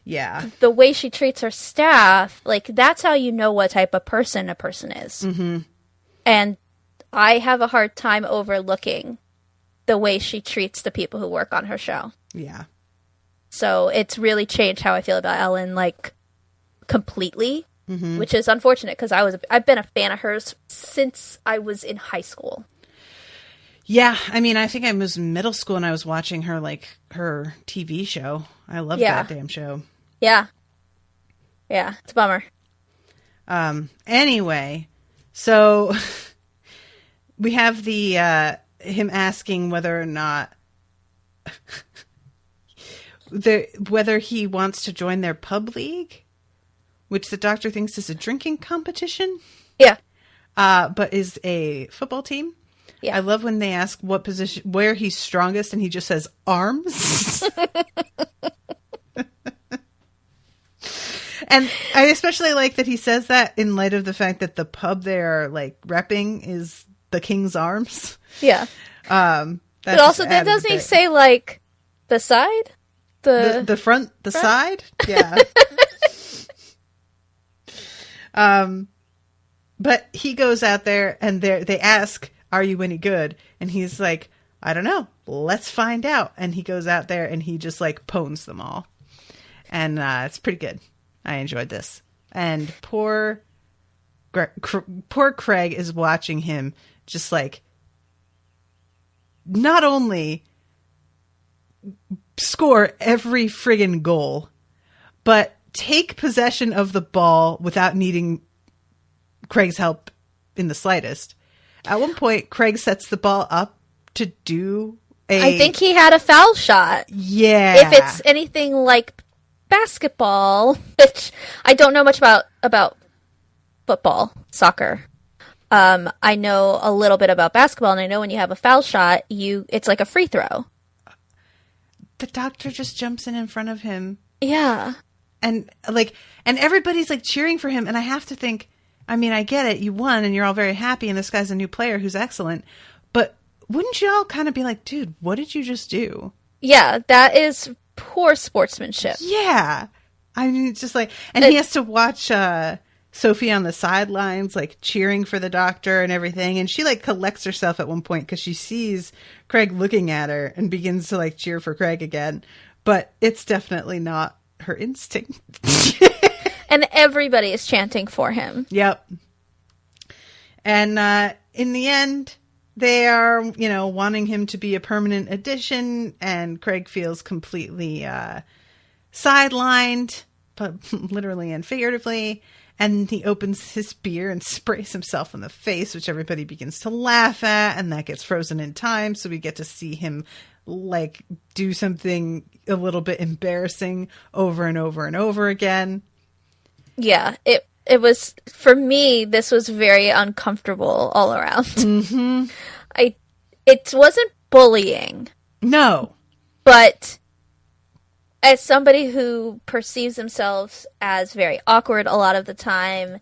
Yeah. The way she treats her staff, like, that's how you know what type of person a person is. Mm-hmm. And I have a hard time overlooking the way she treats the people who work on her show. Yeah. So it's really changed how I feel about Ellen, like, completely, which is unfortunate because I've been a fan of hers since I was in high school. Yeah, I mean, I think I was in middle school and I was watching her, like, her TV show. I love that damn show. Yeah. Yeah, it's a bummer. Anyway, so we have the him asking whether or not whether he wants to join their pub league, which the doctor thinks is a drinking competition. Yeah. but is a football team. Yeah. I love when they ask what position, where he's strongest, and he just says arms. And I especially like that he says that in light of the fact that the pub they are like repping is the King's Arms. Yeah. But also, then doesn't he say like the side, the front, the side? Yeah. But he goes out there and they ask, "Are you any good?" And he's like, "I don't know. Let's find out." And he goes out there and he just like pwns them all, and it's pretty good. I enjoyed this. And poor Craig is watching him just like not only score every friggin' goal, but take possession of the ball without needing Craig's help in the slightest. At one point, Craig sets the ball up to do I think he had a foul shot. Yeah. If it's anything like basketball, which I don't know much about football, soccer. I know a little bit about basketball, and I know when you have a foul shot, it's like a free throw. The doctor just jumps in front of him. Yeah. And everybody's like cheering for him, and I have to think, I mean, I get it, you won and you're all very happy and this guy's a new player who's excellent, but wouldn't you all kind of be like, dude, what did you just do? Yeah, that is poor sportsmanship. Yeah. I mean, it's just like, and he has to watch Sophie on the sidelines, like cheering for the doctor and everything. And she like collects herself at one point because she sees Craig looking at her and begins to like cheer for Craig again. But it's definitely not her instinct. And everybody is chanting for him. Yep. And in the end, they are, wanting him to be a permanent addition, and Craig feels completely sidelined, but literally and figuratively. And he opens his beer and sprays himself in the face, which everybody begins to laugh at, and that gets frozen in time. So we get to see him like do something a little bit embarrassing over and over and over again. Yeah, it was, for me, this was very uncomfortable all around. Mm-hmm. It wasn't bullying. No. But as somebody who perceives themselves as very awkward a lot of the time,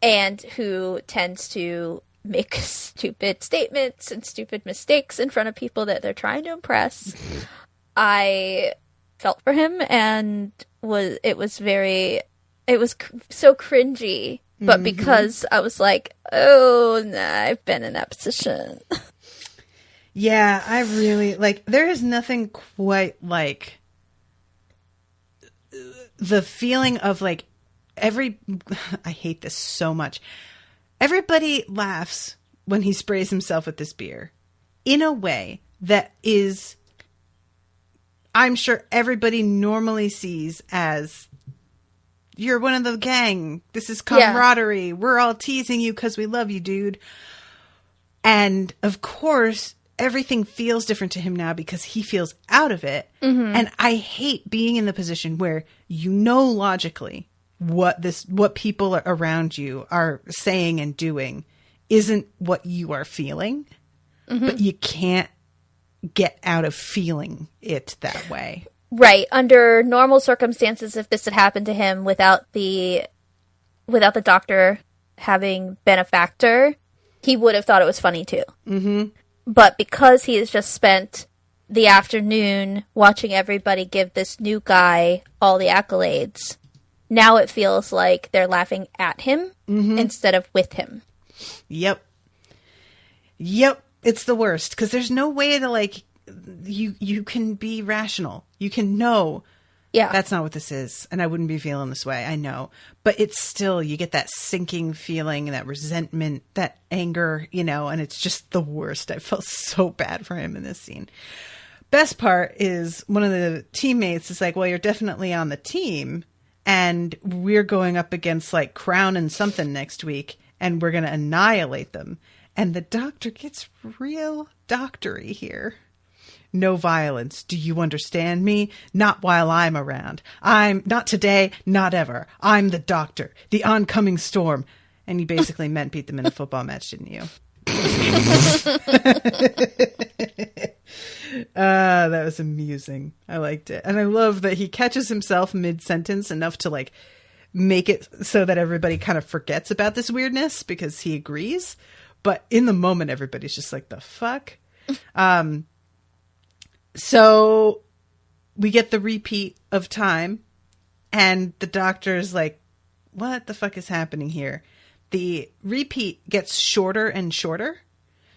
and who tends to make stupid statements and stupid mistakes in front of people that they're trying to impress, I felt for him, and it was so cringy, but because I was like, oh, nah, I've been in that position. Yeah, I really, there is nothing quite like the feeling of I hate this so much. Everybody laughs when he sprays himself with this beer in a way that is, I'm sure everybody normally sees as, you're one of the gang. This is camaraderie. Yeah. We're all teasing you because we love you, dude. And of course, everything feels different to him now because he feels out of it. Mm-hmm. And I hate being in the position where logically what people around you are saying and doing isn't what you are feeling, but you can't get out of feeling it that way. Right. Under normal circumstances, if this had happened to him without the doctor having been a factor, he would have thought it was funny too. Mm-hmm. But because he has just spent the afternoon watching everybody give this new guy all the accolades, now it feels like they're laughing at him instead of with him. Yep. It's the worst because there's no way to you can be rational. You can know, that's not what this is, and I wouldn't be feeling this way. I know, but it's still, you get that sinking feeling, that resentment, that anger, and it's just the worst. I felt so bad for him in this scene. Best part is one of the teammates is like, well, you're definitely on the team, and we're going up against Crown and something next week, and we're going to annihilate them. And the doctor gets real doctory here. No violence. Do you understand me? Not while I'm around. I'm not today, not ever. I'm the doctor, the oncoming storm. And you basically meant beat them in a football match, didn't you? That was amusing. I liked it. And I love that he catches himself mid-sentence enough to like make it so that everybody kind of forgets about this weirdness because he agrees. But in the moment, everybody's just like, the fuck? So we get the repeat of time, and the doctor's like, what the fuck is happening here? The repeat gets shorter and shorter.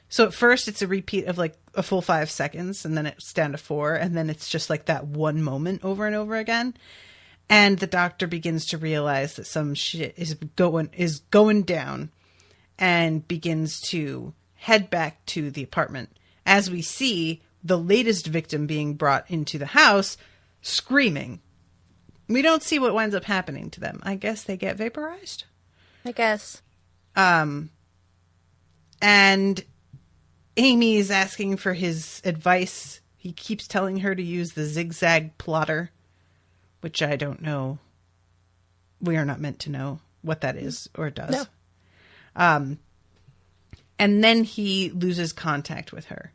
So at first it's a repeat of like a full 5 seconds, and then it's down to 4, and then it's just like that one moment over and over again. And the doctor begins to realize that some shit is going down, and begins to head back to the apartment. As we see the latest victim being brought into the house, screaming. We don't see what winds up happening to them. I guess they get vaporized. I guess. And Amy is asking for his advice. He keeps telling her to use the zigzag plotter, which I don't know. We are not meant to know what that is or does. No. And then he loses contact with her.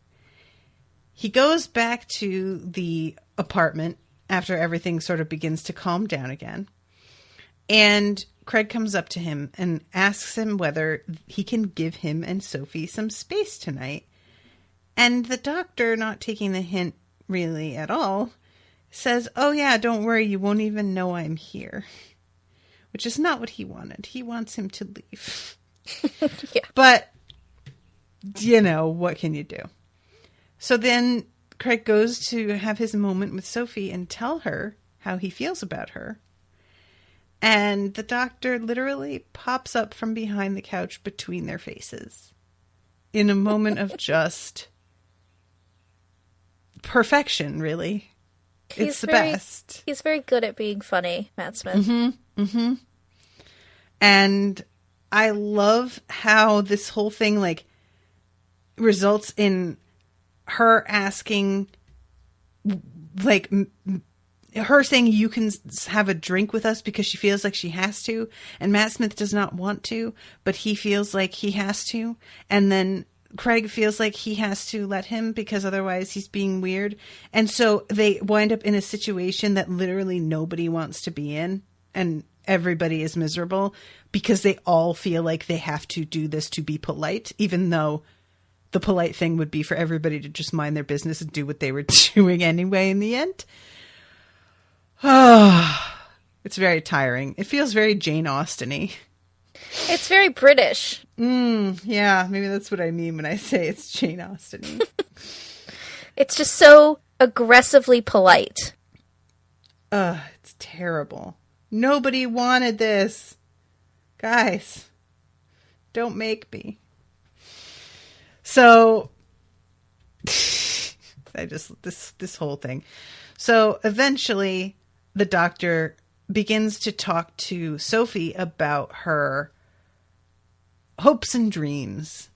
He goes back to the apartment after everything sort of begins to calm down again. And Craig comes up to him and asks him whether he can give him and Sophie some space tonight. And the doctor, not taking the hint really at all, says, oh yeah, don't worry, you won't even know I'm here. Which is not what he wanted. He wants him to leave. Yeah. But, you know, what can you do? So then Craig goes to have his moment with Sophie and tell her how he feels about her. And the doctor literally pops up from behind the couch between their faces in a moment of just perfection, really. It's the best. He's very good at being funny, Matt Smith. Mm-hmm. Mm-hmm. And I love how this whole thing, like, results in her asking, like, her saying you can have a drink with us because she feels like she has to. And Matt Smith does not want to, but he feels like he has to. And then Craig feels like he has to let him because otherwise he's being weird. And so they wind up in a situation that literally nobody wants to be in. And everybody is miserable because they all feel like they have to do this to be polite, even though the polite thing would be for everybody to just mind their business and do what they were doing anyway in the end. Oh, it's very tiring. It feels very Jane Austen-y. It's very British. Yeah, maybe that's what I mean when I say it's Jane Austen-y. It's just so aggressively polite. It's terrible. Nobody wanted this. Guys, don't make me. So, this whole thing. So eventually the doctor begins to talk to Sophie about her hopes and dreams.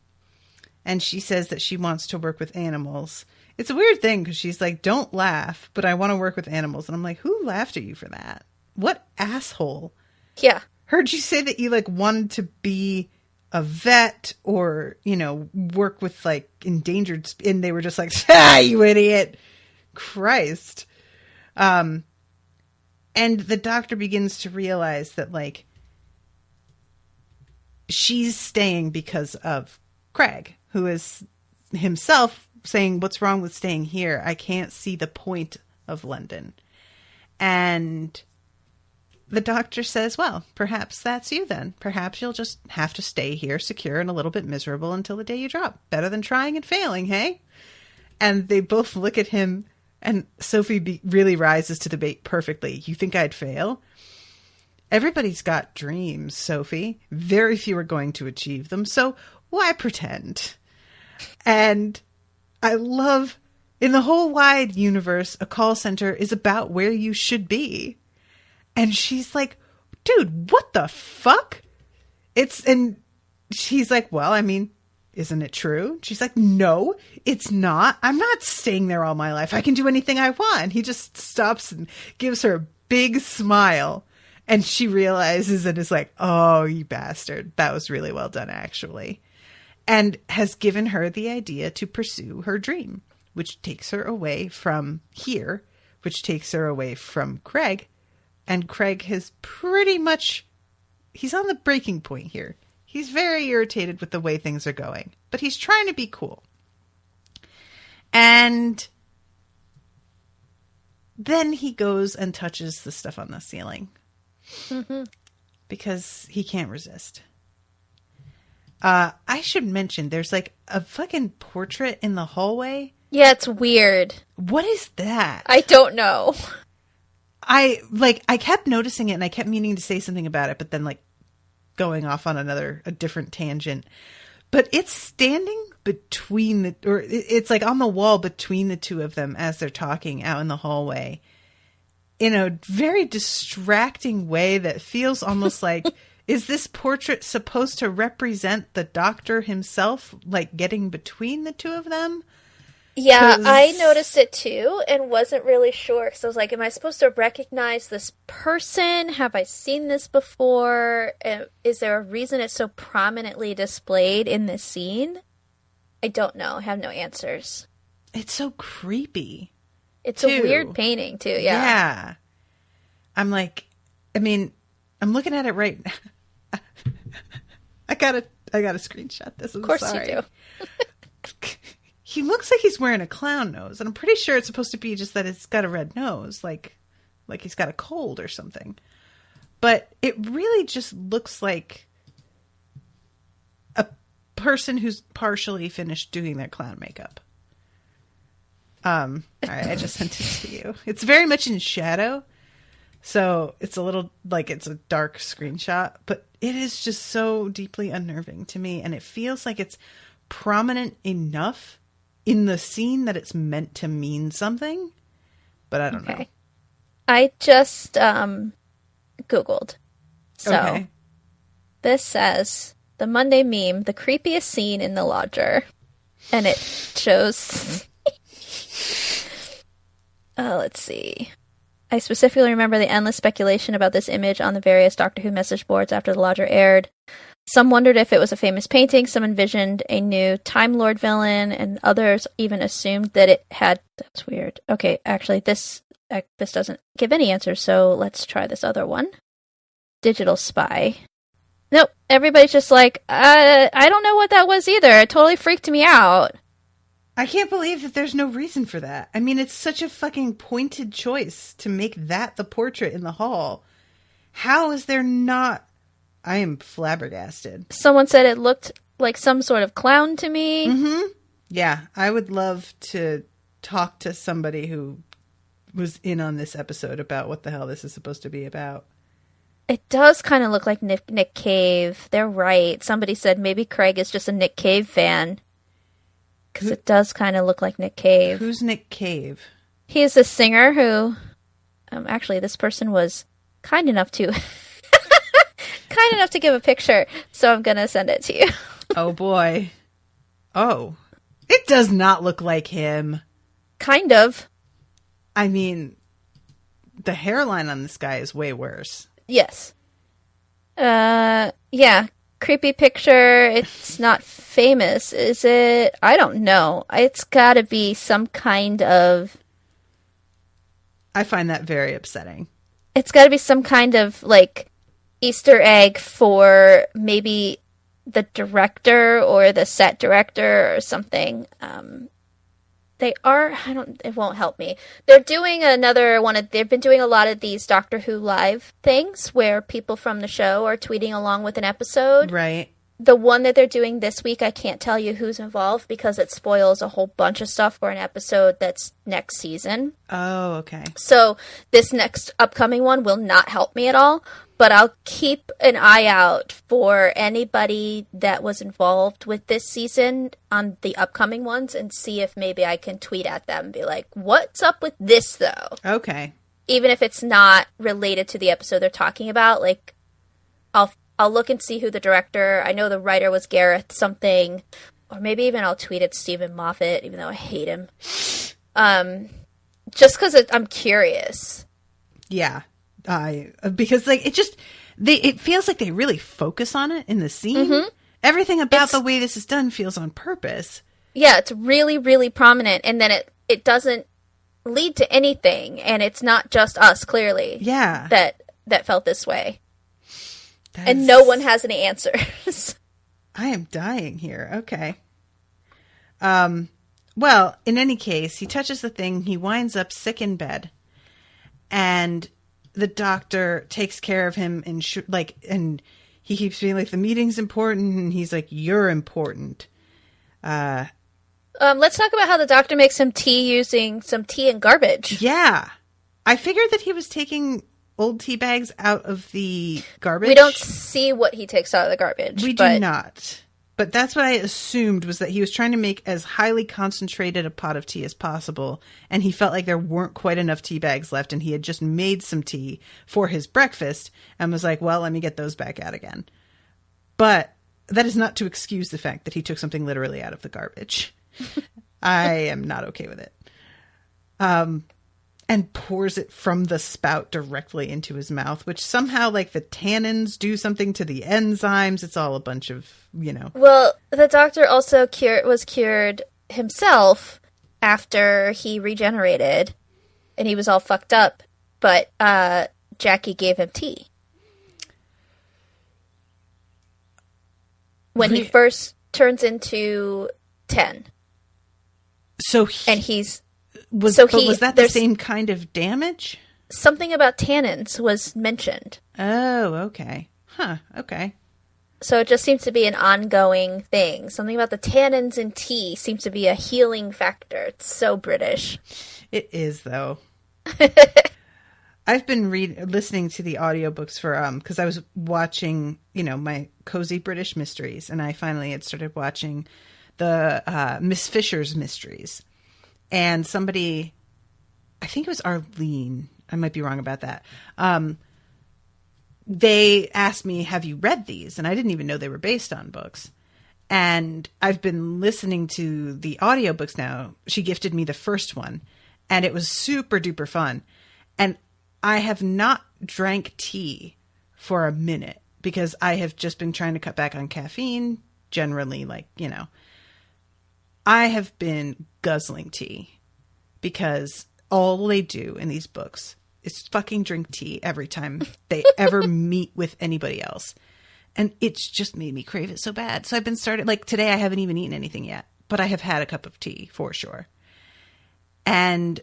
And she says that she wants to work with animals. It's a weird thing because she's like, don't laugh, but I want to work with animals. And I'm like, who laughed at you for that? What asshole? Yeah. Heard you say that you like wanted to be a vet or, you know, work with like endangered, and they were just like, ah, you idiot. Christ. And the doctor begins to realize that like she's staying because of Craig, who is himself saying, what's wrong with staying here? I can't see the point of London. And the doctor says, well, perhaps that's you then. Perhaps you'll just have to stay here secure and a little bit miserable until the day you drop. Better than trying and failing, hey? And they both look at him, and Sophie really rises to the bait perfectly. You think I'd fail? Everybody's got dreams, Sophie. Very few are going to achieve them, so why pretend? And I love, in the whole wide universe, a call center is about where you should be. And she's like, dude, what the fuck? And she's like, well, I mean, isn't it true? She's like, no, it's not. I'm not staying there all my life. I can do anything I want. And he just stops and gives her a big smile. And she realizes and is like, oh, you bastard. That was really well done, actually. And has given her the idea to pursue her dream, which takes her away from here, which takes her away from Craig. And Craig has pretty much, he's on the breaking point here. He's very irritated with the way things are going, but he's trying to be cool. And then he goes and touches the stuff on the ceiling. Mm-hmm. Because he can't resist. I should mention, there's like a fucking portrait in the hallway. Yeah, it's weird. What is that? I don't know. I kept noticing it and I kept meaning to say something about it, but then like going off on a different tangent. But it's standing between it's like on the wall between the two of them as they're talking out in the hallway in a very distracting way that feels almost like, is this portrait supposed to represent the doctor himself, like getting between the two of them? Yeah, I noticed it too and wasn't really sure. Because I was like, am I supposed to recognize this person? Have I seen this before? Is there a reason it's so prominently displayed in this scene? I don't know. I have no answers. It's so creepy. It's a weird painting too, yeah. Yeah. I'm like, I mean, I'm looking at it right now. I gotta screenshot this. Of course you do. He looks like he's wearing a clown nose, and I'm pretty sure it's supposed to be just that it's got a red nose, like he's got a cold or something. But it really just looks like a person who's partially finished doing their clown makeup. All right, I just sent it to you. It's very much in shadow, so it's a little like it's a dark screenshot, but it is just so deeply unnerving to me, and it feels like it's prominent enough in the scene that it's meant to mean something, but I don't know. I just Googled. So this says, the Monday meme, the creepiest scene in The Lodger. And it shows... let's see. I specifically remember the endless speculation about this image on the various Doctor Who message boards after The Lodger aired. Some wondered if it was a famous painting, some envisioned a new Time Lord villain, and others even assumed that it had... That's weird. Okay, actually, this doesn't give any answers, so let's try this other one. Digital Spy. Nope, everybody's just like, I don't know what that was either. It totally freaked me out. I can't believe that there's no reason for that. I mean, it's such a fucking pointed choice to make that the portrait in the hall. How is there not... I am flabbergasted. Someone said it looked like some sort of clown to me. Mm-hmm. Yeah, I would love to talk to somebody who was in on this episode about what the hell this is supposed to be about. It does kind of look like Nick Cave. They're right. Somebody said maybe Craig is just a Nick Cave fan. Because it does kind of look like Nick Cave. Who's Nick Cave? He is a singer who... actually, this person was kind enough to... give a picture, so I'm gonna send it to you. Oh boy. Oh. It does not look like him. Kind of. I mean, the hairline on this guy is way worse. Yes. Yeah. Creepy picture. It's not famous, is it? I don't know. It's gotta be some kind of... I find that very upsetting. It's gotta be some kind of, like... Easter egg for maybe the director or the set director or something. It won't help me. They're doing they've been doing a lot of these Doctor Who live things where people from the show are tweeting along with an episode. Right. The one that they're doing this week, I can't tell you who's involved because it spoils a whole bunch of stuff for an episode that's next season. Oh, okay. So this next upcoming one will not help me at all, but I'll keep an eye out for anybody that was involved with this season on the upcoming ones and see if maybe I can tweet at them and be like, what's up with this though? Okay. Even if it's not related to the episode they're talking about, like I'll look and see who the director, I know the writer was Gareth something, or maybe even I'll tweet at Stephen Moffat, even though I hate him. Just because I'm curious. Yeah. because like it feels like they really focus on it in the scene. Mm-hmm. Everything about the way this is done feels on purpose. Yeah, it's really, really prominent, and then it doesn't lead to anything, and it's not just us, clearly. Yeah. That felt this way. And no one has any answers. I am dying here. Okay. Well, in any case, he touches the thing, he winds up sick in bed, and the doctor takes care of him, and he keeps being like, the meeting's important, and he's like, you're important. Let's talk about how the doctor makes some tea using some tea and garbage. Yeah. I figured that he was taking old tea bags out of the garbage. We don't see what he takes out of the garbage. We do not. But that's what I assumed, was that he was trying to make as highly concentrated a pot of tea as possible, and he felt like there weren't quite enough tea bags left, and he had just made some tea for his breakfast and was like, well, let me get those back out again. But that is not to excuse the fact that he took something literally out of the garbage. I am not okay with it. And pours it from the spout directly into his mouth, which somehow, like, the tannins do something to the enzymes. It's all a bunch of, Well, the doctor also was cured himself after he regenerated, and he was all fucked up. But Jackie gave him tea. When he first turns into 10. Was that the same kind of damage? Something about tannins was mentioned. Oh, okay. Huh, okay. So it just seems to be an ongoing thing. Something about the tannins in tea seems to be a healing factor. It's so British. It is, though. I've been listening to the audiobooks for, because I was watching, my Cozy British Mysteries, and I finally had started watching the Miss Fisher's Mysteries. And somebody, I think it was Arlene, I might be wrong about that, they asked me, have you read these? And I didn't even know they were based on books. And I've been listening to the audiobooks now. She gifted me the first one, and it was super duper fun. And I have not drank tea for a minute because I have just been trying to cut back on caffeine, generally, I have been guzzling tea because all they do in these books is fucking drink tea every time they ever meet with anybody else. And it's just made me crave it so bad. So I've been today I haven't even eaten anything yet, but I have had a cup of tea for sure. And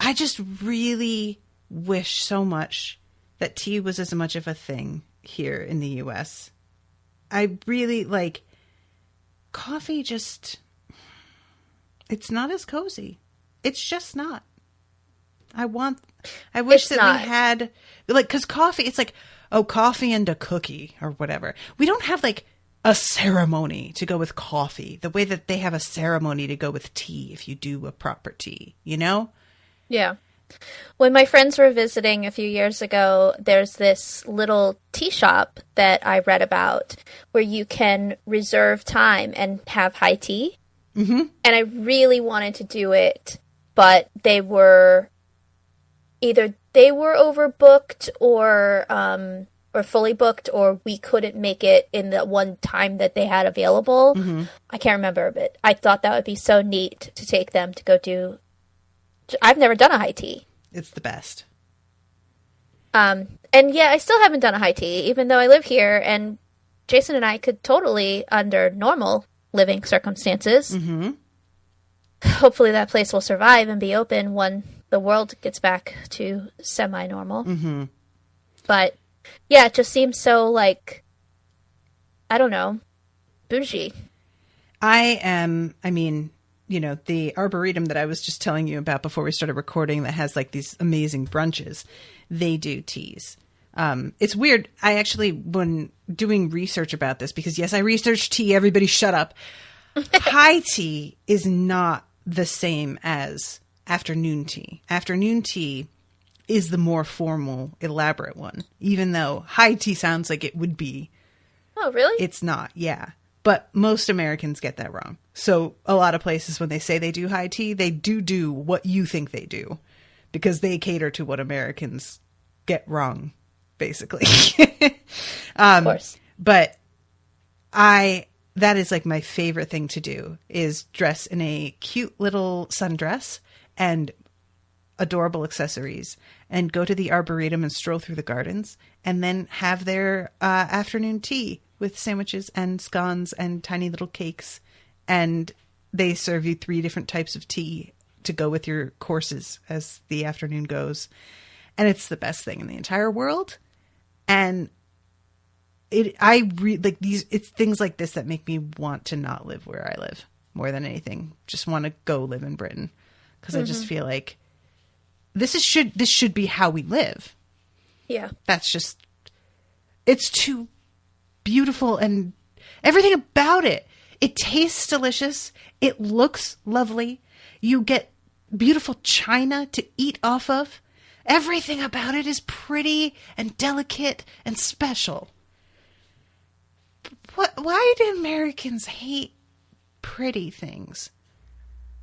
I just really wish so much that tea was as much of a thing here in the US. I really coffee it's not as cozy. It's just not. I wish that we had, because coffee, it's like, oh, coffee and a cookie or whatever. We don't have a ceremony to go with coffee the way that they have a ceremony to go with tea if you do a proper tea, Yeah. When my friends were visiting a few years ago, there's this little tea shop that I read about where you can reserve time and have high tea. Mm-hmm. And I really wanted to do it, but they were overbooked or fully booked, or we couldn't make it in the one time that they had available. Mm-hmm. I can't remember, but I thought that would be so neat to take them to go do. I've never done a high tea. It's the best. And yeah, I still haven't done a high tea, even though I live here, and Jason and I could totally, under normal living circumstances, hopefully that place will survive and be open when the world gets back to semi-normal. Mm-hmm. But yeah, it just seems so I don't know, bougie. The Arboretum that I was just telling you about before we started recording that has these amazing brunches, they do teas. It's weird. I actually, when doing research about this, because yes, I researched tea, everybody shut up. High tea is not the same as afternoon tea. Afternoon tea is the more formal, elaborate one, even though high tea sounds like it would be. Oh, really? It's not, yeah. But most Americans get that wrong. So a lot of places, when they say they do high tea, they do what you think they do. because they cater to what Americans get wrong, basically. Of course. But that is like my favorite thing to do, is dress in a cute little sundress and adorable accessories and go to the Arboretum and stroll through the gardens and then have their afternoon tea with sandwiches and scones and tiny little cakes. And they serve you 3 different types of tea to go with your courses as the afternoon goes. And it's the best thing in the entire world. And it's things like this that make me want to not live where I live more than anything. Just want to go live in Britain, because I just feel like this should be how we live. Yeah. It's too beautiful, and everything about it. It tastes delicious. It looks lovely. You get beautiful china to eat off of. Everything about it is pretty and delicate and special. Why do Americans hate pretty things?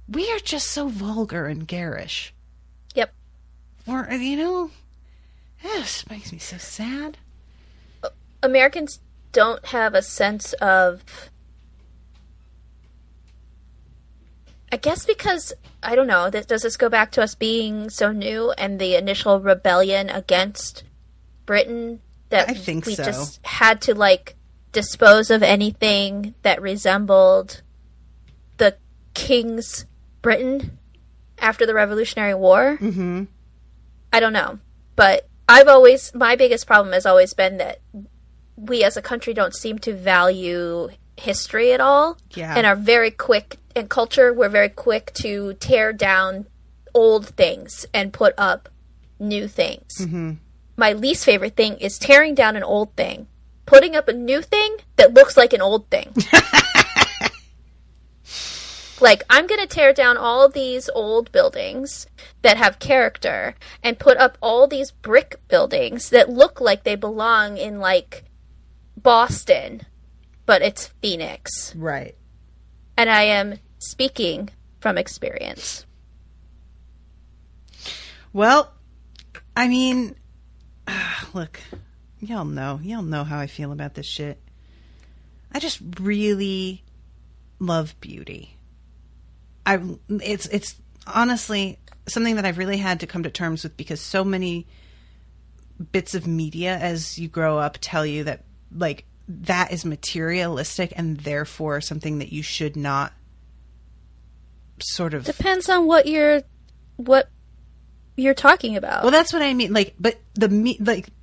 We are just so vulgar and garish. Yep. This makes me so sad. Americans don't have a sense of... I guess because, I don't know, does this go back to us being so new and the initial rebellion against Britain? That I think we so. just had to, dispose of anything that resembled the King's Britain after the Revolutionary War? Mm-hmm. I don't know. But my biggest problem has always been that we as a country don't seem to value history at all. Yeah. And are very quick, in culture, we're very quick to tear down old things and put up new things. Mm-hmm. My least favorite thing is tearing down an old thing, putting up a new thing that looks like an old thing. I'm going to tear down all of these old buildings that have character and put up all these brick buildings that look like they belong in, Boston, but it's Phoenix. Right. And I am speaking from experience. Well, I mean, look, y'all know how I feel about this shit. I just really love beauty. It's honestly something that I've really had to come to terms with, because so many bits of media as you grow up tell you that that is materialistic and therefore something that you should not sort of... Depends on what you're talking about. Well, that's what I mean. But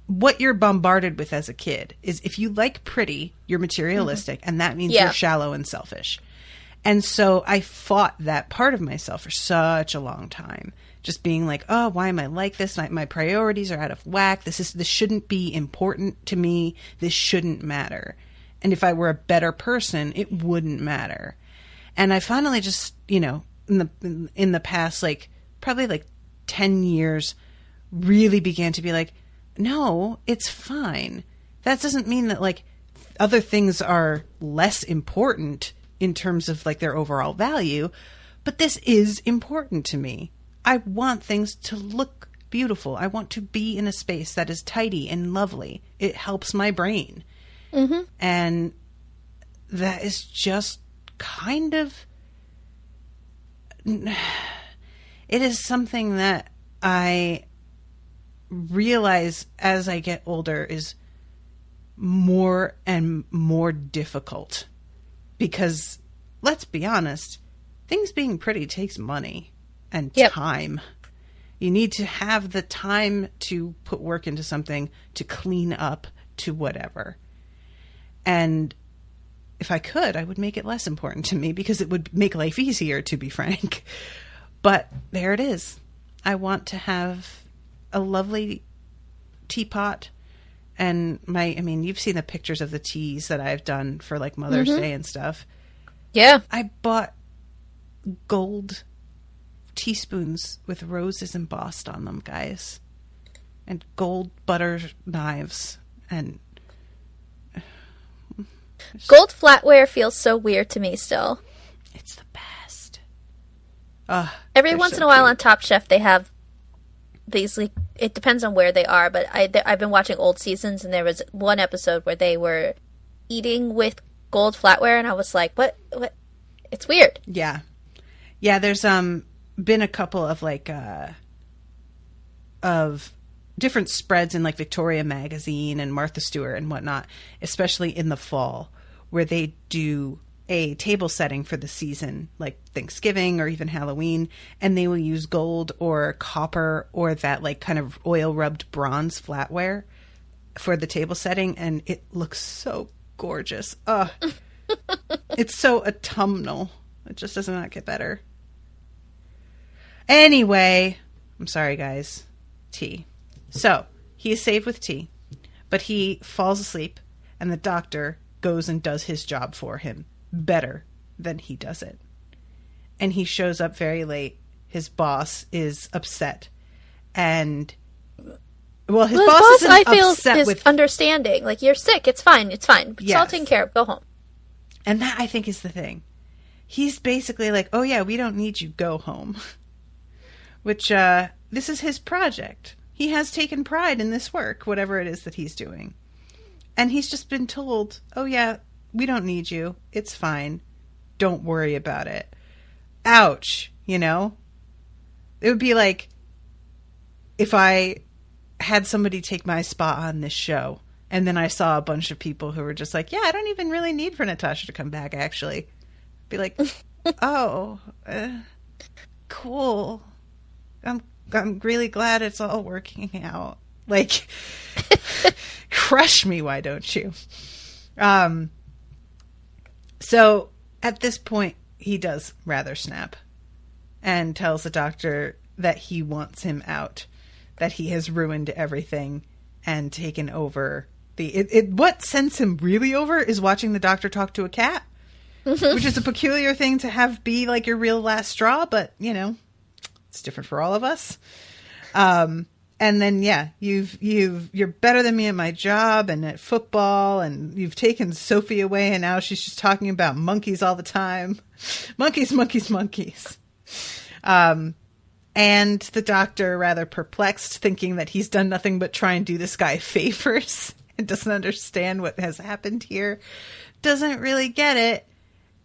what you're bombarded with as a kid is, if you like pretty, you're materialistic, and that means you're shallow and selfish. And so I fought that part of myself for such a long time. Just being like, oh, why am I like this? My priorities are out of whack. This shouldn't be important to me. This shouldn't matter. And if I were a better person, it wouldn't matter. And I finally just, in the past, probably 10 years, really began to be like, no, it's fine. That doesn't mean that other things are less important in terms of their overall value, but this is important to me. I want things to look beautiful. I want to be in a space that is tidy and lovely. It helps my brain. Mm-hmm. And that is just kind of... It is something that I realize as I get older is more and more difficult. Because, let's be honest, things being pretty takes money and time. You need to have the time to put work into something, to clean up, to whatever. And if I could, I would make it less important to me, because it would make life easier, to be frank. But there it is. I want to have a lovely teapot. And you've seen the pictures of the teas that I've done for Mother's Day and stuff. Yeah. I bought gold teaspoons with roses embossed on them, guys. And gold butter knives. And gold flatware feels so weird to me still. It's the best. Every once in a while on Top Chef they have these, like, it depends on where they are, but I've been watching old seasons, and there was one episode where they were eating with gold flatware, and I was like, what? It's weird. Yeah. Yeah, there's been a couple of, like, of different spreads in, like, Victoria Magazine and Martha Stewart and whatnot, especially in the fall, where they do a table setting for the season, like Thanksgiving or even Halloween, and they will use gold or copper or that, like, kind of oil rubbed bronze flatware for the table setting, and it looks so gorgeous. It's so autumnal. It just does not get better. Anyway, I'm sorry, guys. Tea. So he is saved with tea, but he falls asleep, and the doctor goes and does his job for him better than he does it. And he shows up very late. His boss is upset, and his boss isn't I feel upset is with understanding. Like, you're sick, it's fine. It's all Yes. taken care of. Go home. And that, I think, is the thing. He's basically like, oh yeah, we don't need you, go home. Which, this is his project. He has taken pride in this work, whatever it is that he's doing. And he's just been told, oh yeah, we don't need you. It's fine. Don't worry about it. Ouch, you know? It would be like if I had somebody take my spot on this show, and then I saw a bunch of people who were just like, yeah, I don't even really need for Natasha to come back, actually. Be like, oh, cool. I'm really glad it's all working out. Like, crush me, why don't you? So at this point, he does rather snap and tells the doctor that he wants him out, that he has ruined everything and taken over what sends him really over is watching the doctor talk to a cat, which is a peculiar thing to have be like your real last straw, but you know, it's different for all of us. And then, yeah, you're better than me at my job and at football, and you've taken Sophie away, and now she's just talking about monkeys all the time. Monkeys, monkeys, monkeys. And the doctor, rather perplexed, thinking that he's done nothing but try and do this guy favors and doesn't understand what has happened here, doesn't really get it,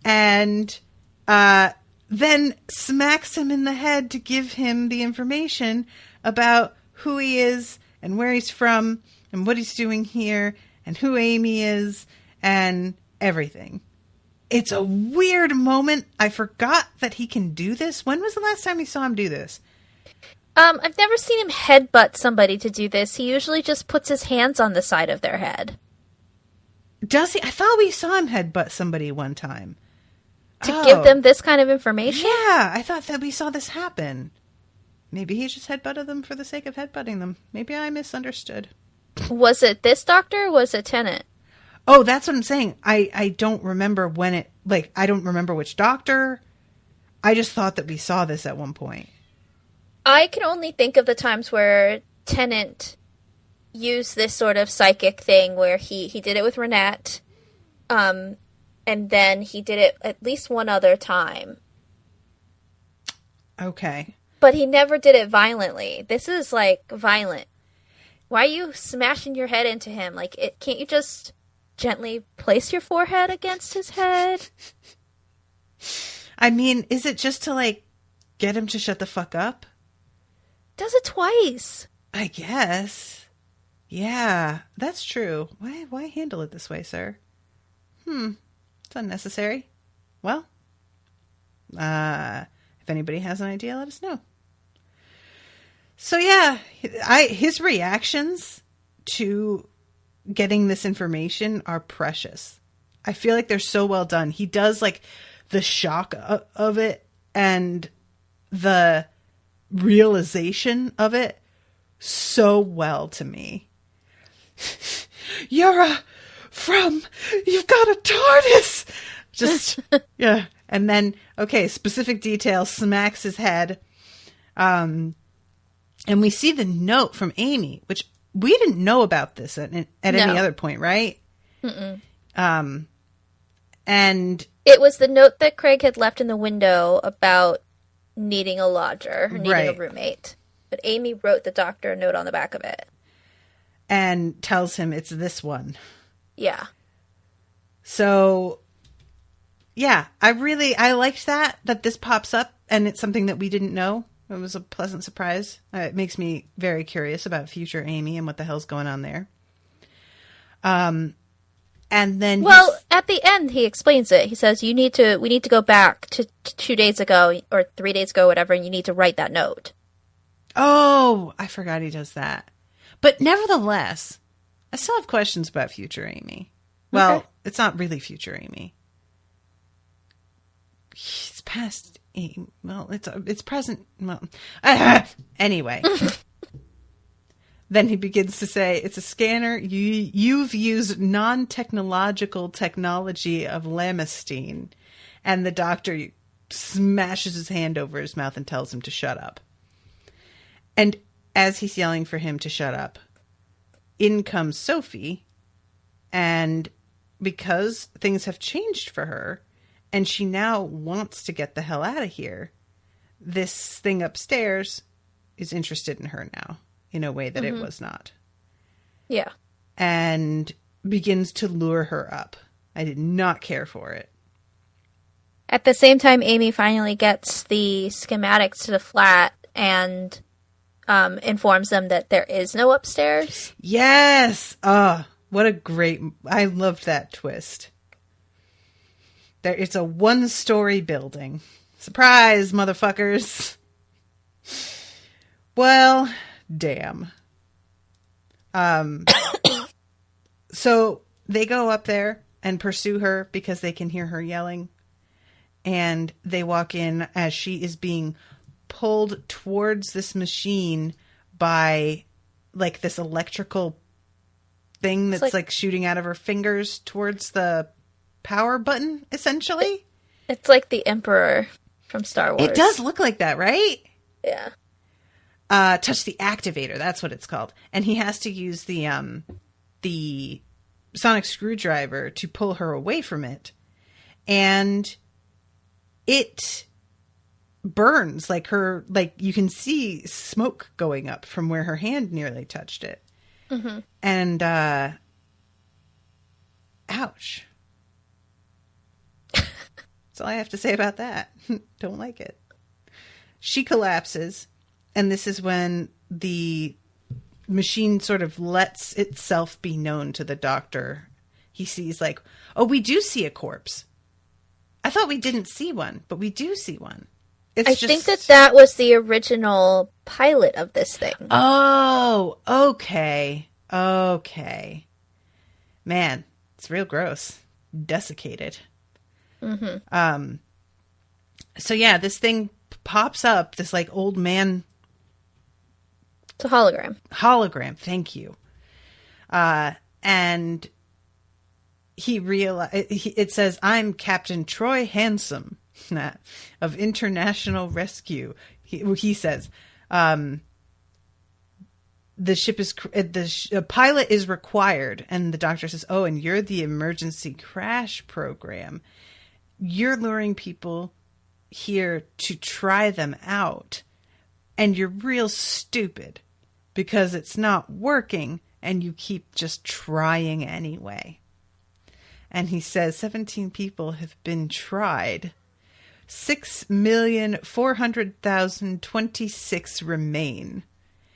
and then smacks him in the head to give him the information about who he is and where he's from and what he's doing here and who Amy is and everything. It's a weird moment. I forgot that he can do this. When was the last time you saw him do this? I've never seen him headbutt somebody to do this. He usually just puts his hands on the side of their head. Does he? I thought we saw him headbutt somebody one time. To give them this kind of information? Yeah, I thought that we saw this happen. Maybe he just headbutted them for the sake of headbutting them. Maybe I misunderstood. Was it this doctor or was it Tennant? Oh, that's what I'm saying. I don't remember when it, like, I don't remember which doctor. I just thought that we saw this at one point. I can only think of the times where Tennant used this sort of psychic thing where he did it with Renette, and then he did it at least one other time. Okay. But he never did it violently. This is, like, violent. Why are you smashing your head into him? Like, can't you just gently place your forehead against his head? I mean, is it just to, like, get him to shut the fuck up? Does it twice. I guess. Yeah, that's true. Why handle it this way, sir? It's unnecessary. Well, if anybody has an idea, let us know. So yeah, his reactions to getting this information are precious. I feel like they're so well done. He does, like, the shock of it and the realization of it so well to me. You've got a TARDIS! Just, yeah. And then, okay, specific details, smacks his head. And we see the note from Amy, which we didn't know about this at any other point, right? Mm-mm. And it was the note that Craig had left in the window about needing a lodger, needing a roommate. but Amy wrote the doctor a note on the back of it. And tells him it's this one. Yeah. So, yeah, I liked that this pops up and it's something that we didn't know. It was a pleasant surprise. It makes me very curious about future Amy and what the hell's going on there. And then... Well, at the end, he explains it. He says, we need to go back to 2 days ago or 3 days ago, whatever, and you need to write that note. Oh, I forgot he does that. But nevertheless, I still have questions about future Amy. Well, okay. It's not really future Amy. It's past Amy. Well, it's present. Well, anyway. Then he begins to say, it's a scanner. You've used non-technological technology of Lamestine. And the doctor smashes his hand over his mouth and tells him to shut up. And as he's yelling for him to shut up, in comes Sophie. And because things have changed for her, and she now wants to get the hell out of here, this thing upstairs is interested in her now in a way that it was not. Yeah. And begins to lure her up. I did not care for it. At the same time, Amy finally gets the schematics to the flat and informs them that there is no upstairs. Yes! What a great... I loved that twist. It's a one-story building. Surprise, motherfuckers. Well, damn. So they go up there and pursue her because they can hear her yelling. And they walk in as she is being pulled towards this machine by like this electrical thing that's like shooting out of her fingers towards the power button, essentially. It's like the Emperor from Star Wars. It does look like that, right? Yeah. Touch the activator, that's what it's called. And he has to use the sonic screwdriver to pull her away from it. And it burns like you can see smoke going up from where her hand nearly touched it. Mm-hmm. And ouch. That's all I have to say about that. Don't like it. She collapses, and this is when the machine sort of lets itself be known to the doctor. He sees like, oh, we do see a corpse. I thought we didn't see one, but we do see one. I think that was the original pilot of this thing. Oh, okay. Okay. Man, it's real gross. Desiccated. Mm-hmm. So yeah, this thing pops up, this like old man. It's a hologram. Hologram, thank you. And it says, I'm Captain Troy Handsome of International Rescue. He says, the ship is, the pilot is required. And the doctor says, oh, and you're the emergency crash program. You're luring people here to try them out. And you're real stupid because it's not working and you keep just trying anyway. And he says 17 people have been tried. 6,400,026 remain.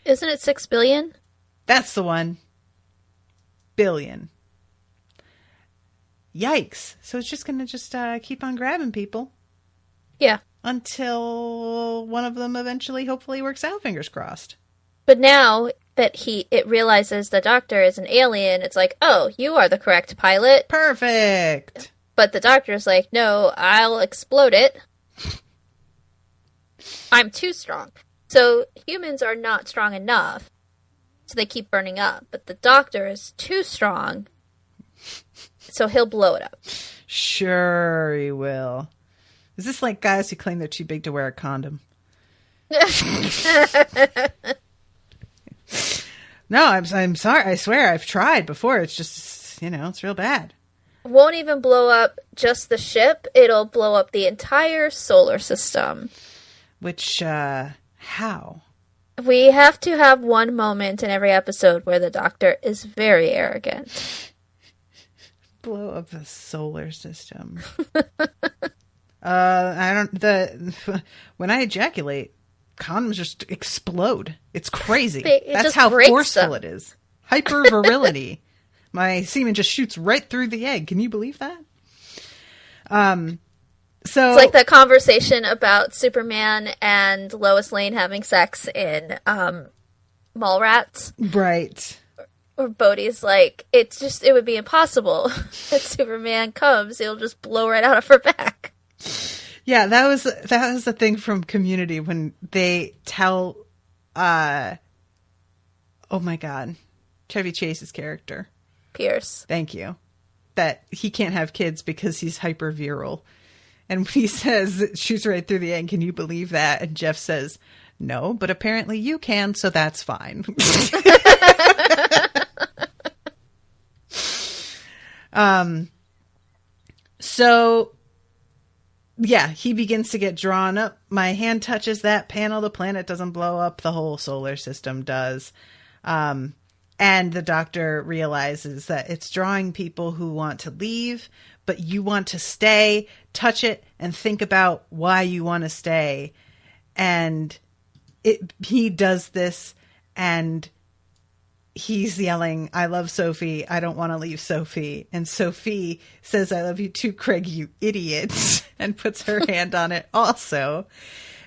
Isn't it 6 billion? That's the one. Billion. Yikes. So it's just going to keep on grabbing people. Yeah. Until one of them eventually hopefully works out, fingers crossed. But now that it realizes the doctor is an alien, it's like, oh, you are the correct pilot. Perfect. But the doctor's like, no, I'll explode it. I'm too strong. So humans are not strong enough, so they keep burning up. But the doctor is too strong, so he'll blow it up. Sure he will. Is this like guys who claim they're too big to wear a condom? No, I'm sorry. I swear I've tried before. It's just, it's real bad. Won't even blow up just the ship. It'll blow up the entire solar system. Which, how? We have to have one moment in every episode where the Doctor is very arrogant. Blow up the solar system. I don't. When I ejaculate, condoms just explode. It's crazy. That's how forceful it is. Hyper virility. My semen just shoots right through the egg. Can you believe that? So it's like the conversation about Superman and Lois Lane having sex in Mallrats. Right. Or Bodhi's like, it would be impossible that Superman comes, it'll just blow right out of her back. Yeah, that was the thing from Community when they tell oh my god, Chevy Chase's character. Pierce. Thank you. That he can't have kids because he's hyper virile. And when he says it shoots right through the egg, can you believe that? And Jeff says, no, but apparently you can, so that's fine. So yeah, he begins to get drawn up. My hand touches that panel. The planet doesn't blow up. The whole solar system does. And the Doctor realizes that it's drawing people who want to leave, but you want to stay, touch it, and think about why you want to stay. And he does this, and he's yelling, I love Sophie. I don't want to leave Sophie. And Sophie says, I love you too, Craig, you idiot. And puts her hand on it also.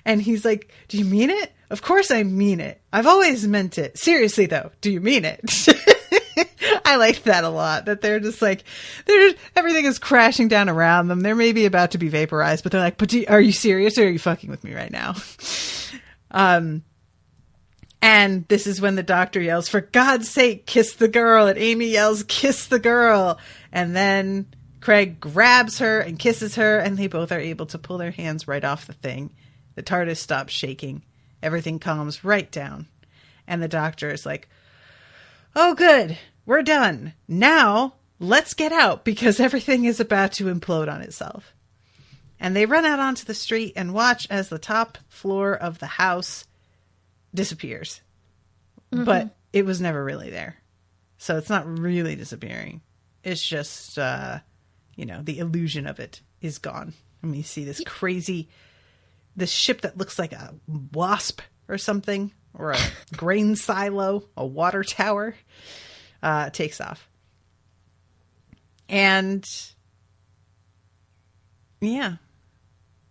And he's like, do you mean it? Of course I mean it. I've always meant it. Seriously, though, do you mean it? I like that a lot. That they're just like, everything is crashing down around them. They're maybe about to be vaporized, but they're like, but are you serious or are you fucking with me right now? And this is when the Doctor yells, for God's sake, kiss the girl. And Amy yells, kiss the girl. And then Craig grabs her and kisses her, and they both are able to pull their hands right off the thing. The TARDIS stops shaking. Everything calms right down. And the Doctor is like, oh, good. We're done. Now, let's get out because everything is about to implode on itself. And they run out onto the street and watch as the top floor of the house disappears. Mm-hmm. But it was never really there. So it's not really disappearing. It's just, the illusion of it is gone. And we see this ship that looks like a wasp or something, or a grain silo, a water tower, takes off. And yeah,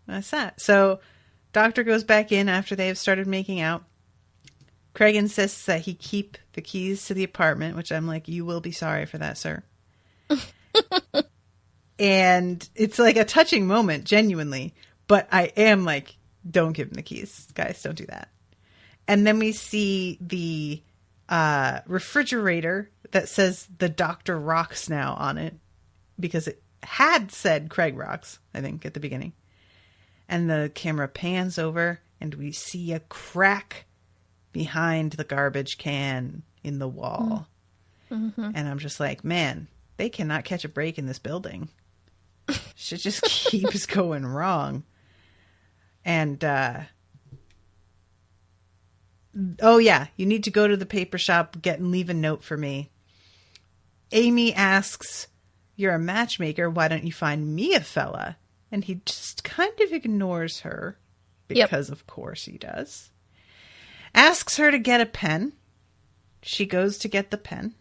that's that. So Doctor goes back in after they have started making out. Craig insists that he keep the keys to the apartment, which I'm like, you will be sorry for that, sir. And it's like a touching moment, genuinely. But I am like, don't give him the keys. Guys, don't do that. And then we see the refrigerator that says the Doctor rocks now on it. Because it had said Craig rocks, I think, at the beginning. And the camera pans over and we see a crack behind the garbage can in the wall. Mm-hmm. And I'm just like, man, they cannot catch a break in this building. Shit just keeps going wrong. And, oh yeah, you need to go to the paper shop, leave a note for me. Amy asks, you're a matchmaker, why don't you find me a fella? And he just kind of ignores her, because of course he does. Asks her to get a pen. She goes to get the pen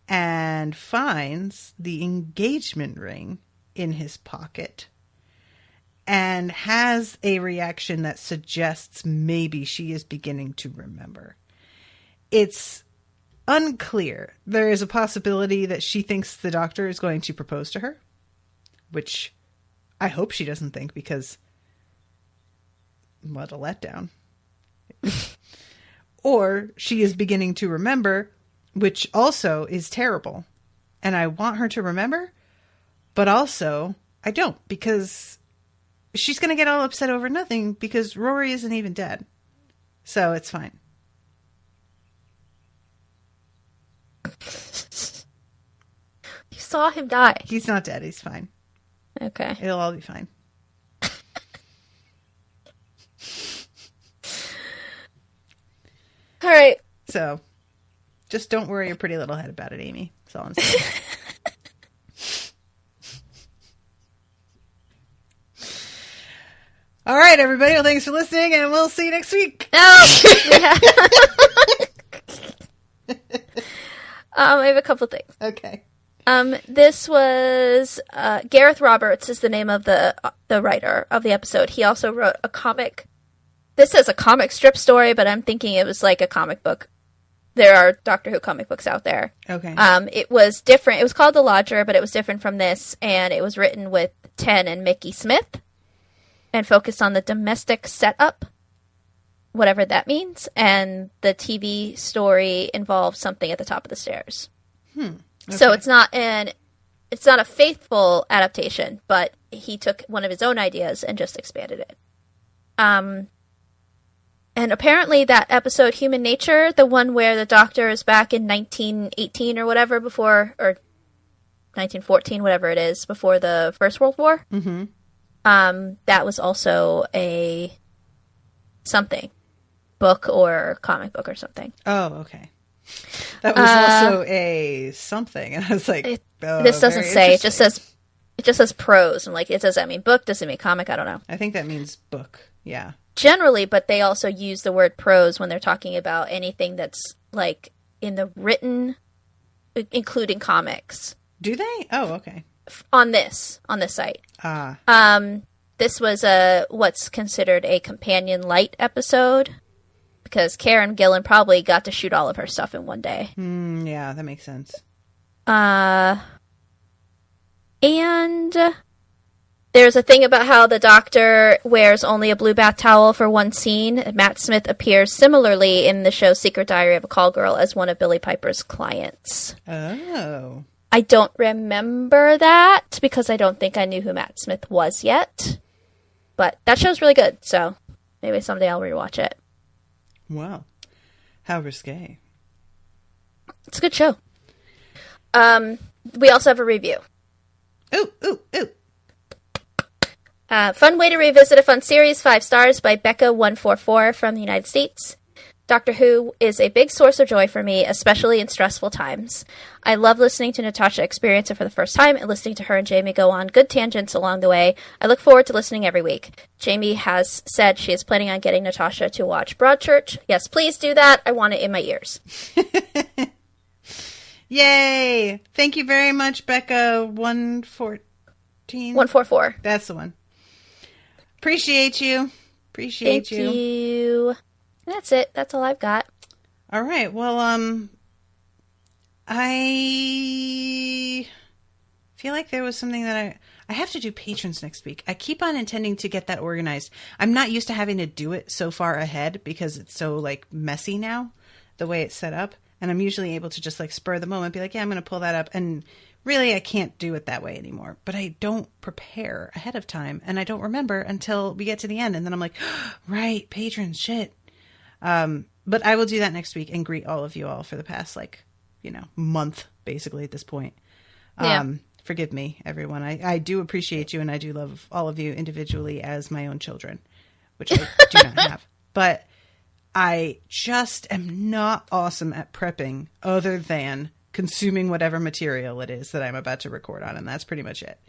and finds the engagement ring in his pocket and has a reaction that suggests maybe she is beginning to remember. It's unclear. There is a possibility that she thinks the Doctor is going to propose to her, which I hope she doesn't think, because what a letdown. Or she is beginning to remember, which also is terrible. And I want her to remember, but also I don't, because she's going to get all upset over nothing because Rory isn't even dead. So it's fine. You saw him die. He's not dead. He's fine. Okay. It'll all be fine. right. So, just don't worry your pretty little head about it, Amy. That's all I'm saying. All right, everybody. Well, thanks for listening, and we'll see you next week. I have a couple things. Okay. This was Gareth Roberts is the name of the writer of the episode. He also wrote a comic. This is a comic strip story, but I'm thinking it was like a comic book. There are Doctor Who comic books out there. Okay. It was different. It was called The Lodger, but it was different from this, and it was written with Ten and Mickey Smith, and focused on the domestic setup, whatever that means, and the TV story involves something at the top of the stairs. Okay. So it's not a faithful adaptation, but he took one of his own ideas and just expanded it. And apparently that episode, Human Nature, the one where the Doctor is back in 1918 or whatever before, or 1914, whatever it is, before the First World War. Mm-hmm. That was also a something. Book or comic book or something. Oh, okay. That was also a something. And I was like, this doesn't say. It just says prose. I'm like, does that mean book? Does it mean comic? I don't know. I think that means book. Yeah. Generally, but they also use the word prose when they're talking about anything that's like in the written, including comics. Do they? Oh, okay. On this site. This was what's considered a companion light episode because Karen Gillan probably got to shoot all of her stuff in one day. Yeah, that makes sense. And there's a thing about how the Doctor wears only a blue bath towel for one scene. Matt Smith appears similarly in the show Secret Diary of a Call Girl as one of Billie Piper's clients. Oh. I don't remember that because I don't think I knew who Matt Smith was yet. But that show's really good, so maybe someday I'll rewatch it. Wow. How risque. It's a good show. We also have a review. Ooh. Fun way to revisit a fun series, 5 stars by Becca144 from the United States. Doctor Who is a big source of joy for me, especially in stressful times. I love listening to Natasha experience it for the first time and listening to her and Jamie go on good tangents along the way. I look forward to listening every week. Jamie has said she is planning on getting Natasha to watch Broadchurch. Yes, please do that. I want it in my ears. Yay! Thank you very much, Becca. 144. That's the one. Appreciate you. Thank you. That's it. That's all I've got. All right. Well, I feel like there was something that I have to do patrons next week. I keep on intending to get that organized. I'm not used to having to do it so far ahead because it's so like messy now, the way it's set up. And I'm usually able to just like spur the moment, be like, yeah, I'm going to pull that up. And really, I can't do it that way anymore. But I don't prepare ahead of time. And I don't remember until we get to the end. And then I'm like, oh, right, patrons, shit. But I will do that next week and greet all of you all for the past, month, basically, at this point. Yeah. Forgive me, everyone. I do appreciate you, and I do love all of you individually as my own children, which I do not have. But I just am not awesome at prepping other than consuming whatever material it is that I'm about to record on, and that's pretty much it.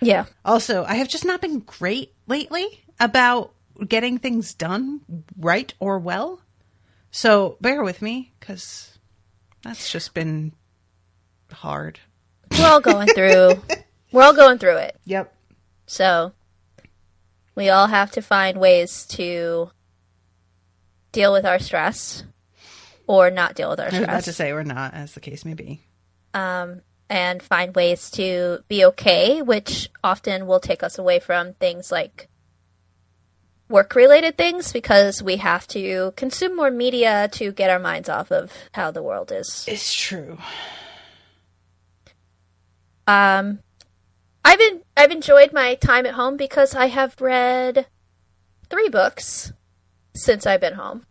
Yeah. Also, I have just not been great lately about getting things done right or well. So bear with me, because that's just been hard. We're all going through it. Yep. So we all have to find ways to deal with our stress or not deal with our stress. I was about to say, or not, as the case may be. And find ways to be okay, which often will take us away from things like work-related things, because we have to consume more media to get our minds off of how the world is. It's true. I've enjoyed my time at home because I have read 3 books since I've been home.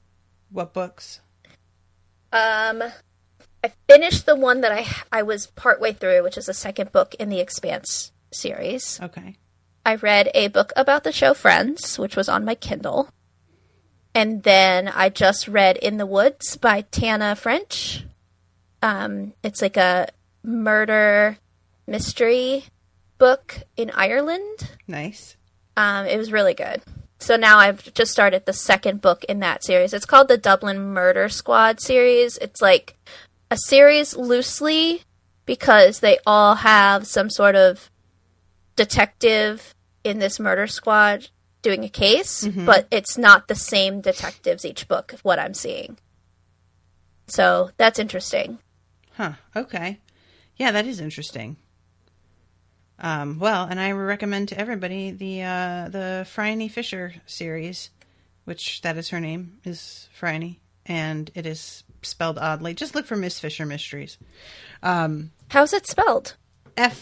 What books? I finished the one that I was partway through, which is the second book in the Expanse series. Okay. I read a book about the show Friends, which was on my Kindle. And then I just read In the Woods by Tana French. It's like a murder mystery book in Ireland. Nice. It was really good. So now I've just started the second book in that series. It's called the Dublin Murder Squad series. It's like a series loosely because they all have some sort of detective in this murder squad doing a case, but it's not the same detectives each book, what I'm seeing. So that's interesting. Huh. Okay. Yeah, that is interesting. Well, and I recommend to everybody the Phryne Fisher series, which that is her name, is Phryne, and it is spelled oddly. Just look for Miss Fisher Mysteries. How's it spelled? Phyrne.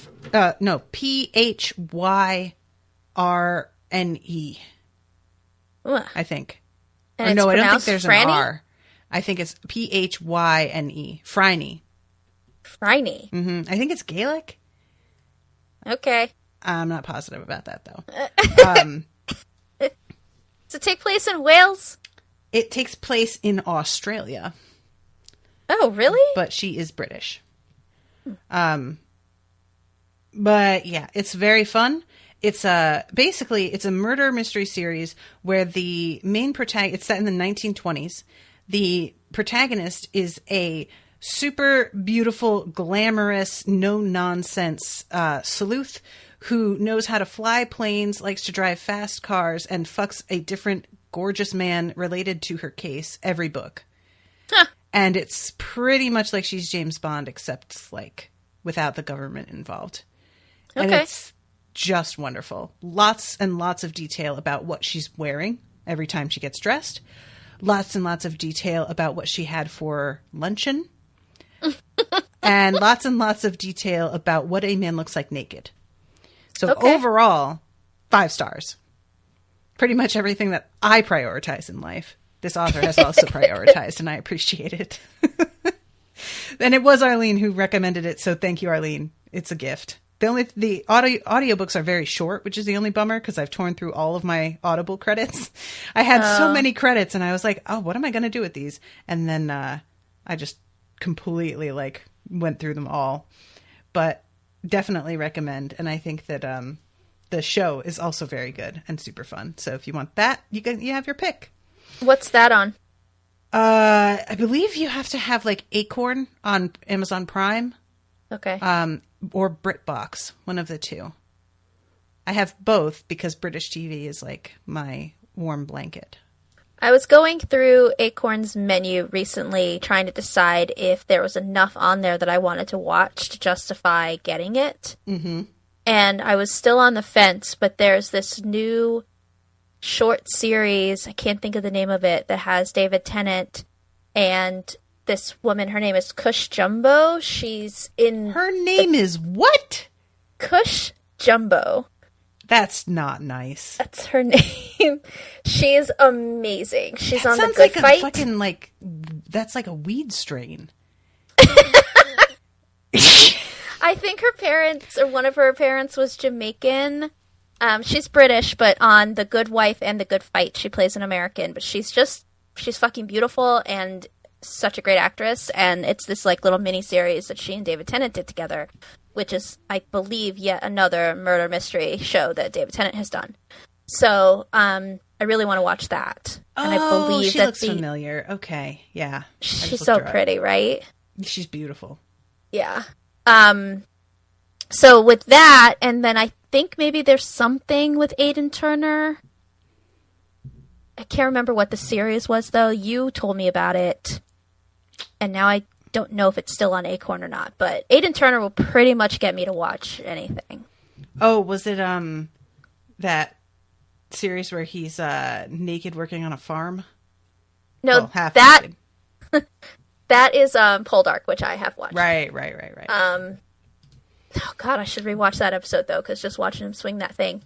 I think. And or no, I don't think pronounced there's Franny? an R. I think it's Phyne. Phryne. Phryne. I think it's Gaelic. Okay. I'm not positive about that, though. Does it take place in Wales? It takes place in Australia. Oh, really? But she is British. But yeah, it's very fun. It's basically it's a murder mystery series where the main protagonist, it's set in the 1920s. The protagonist is a super beautiful, glamorous, no nonsense sleuth who knows how to fly planes, likes to drive fast cars, and fucks a different gorgeous man related to her case every book. Huh. And it's pretty much like she's James Bond, except like without the government involved. Okay. And it's just wonderful. Lots and lots of detail about what she's wearing every time she gets dressed. Lots and lots of detail about what she had for luncheon. And lots of detail about what a man looks like naked. So overall, 5 stars. Pretty much everything that I prioritize in life, this author has also prioritized, and I appreciate it. And it was Arlene who recommended it, so thank you, Arlene. It's a gift. The audiobooks are very short, which is the only bummer, because I've torn through all of my Audible credits. I had so many credits, and I was like, oh, what am I going to do with these? And then I just completely went through them all. But definitely recommend, and I think that the show is also very good and super fun. So if you want that, you have your pick. What's that on? I believe you have to have Acorn on Amazon Prime. Okay. Or BritBox, one of the two. I have both because British TV is my warm blanket. I was going through Acorn's menu recently trying to decide if there was enough on there that I wanted to watch to justify getting it. Mm-hmm. And I was still on the fence, but there's this new short series, I can't think of the name of it, that has David Tennant and this woman. Her name is Cush Jumbo. She's in... Her name is what? Cush Jumbo. That's not nice. That's her name. She's amazing. She's that on sounds The Good like Fight. A fucking, that's like a weed strain. I think her parents, or one of her parents, was Jamaican. She's British, but on The Good Wife and The Good Fight, she plays an American. But she's fucking beautiful and such a great actress. And it's this little mini series that she and David Tennant did together, which is, I believe, yet another murder mystery show that David Tennant has done. So, I really want to watch that. And I believe she looks familiar. Okay, yeah. She's so pretty, right? She's beautiful. Yeah. So with that, and then I think maybe there's something with Aidan Turner. I can't remember what the series was, though. You told me about it. And now I don't know if it's still on Acorn or not. But Aidan Turner will pretty much get me to watch anything. Oh, was it that series where he's naked working on a farm? No, well, half that naked. that is Poldark, which I have watched. Right. Oh god, I should rewatch that episode though, because just watching him swing that thing,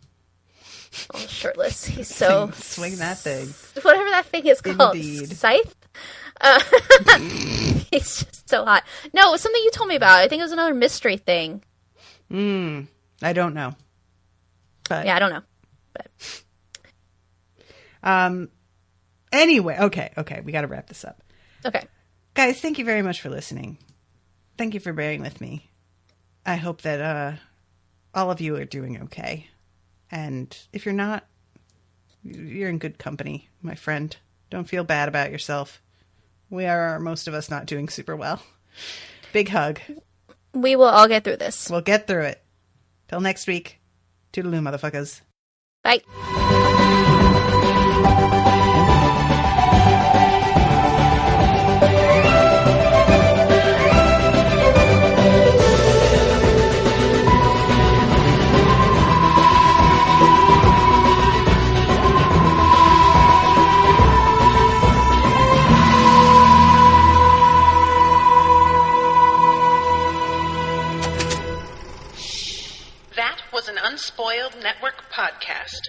all shirtless, he's so swing that thing, whatever that thing is called, Indeed. Scythe. He's just so hot. No, it was something you told me about. I think it was another mystery thing. I don't know. But yeah, I don't know. But Anyway, okay, we got to wrap this up. Okay. Guys, thank you very much for listening. Thank you for bearing with me. I hope that all of you are doing okay. And if you're not, you're in good company, my friend. Don't feel bad about yourself. We are, most of us, not doing super well. Big hug. We will all get through this. We'll get through it. Till next week. Toodaloo, motherfuckers. Bye. That was an Unspoiled Network podcast.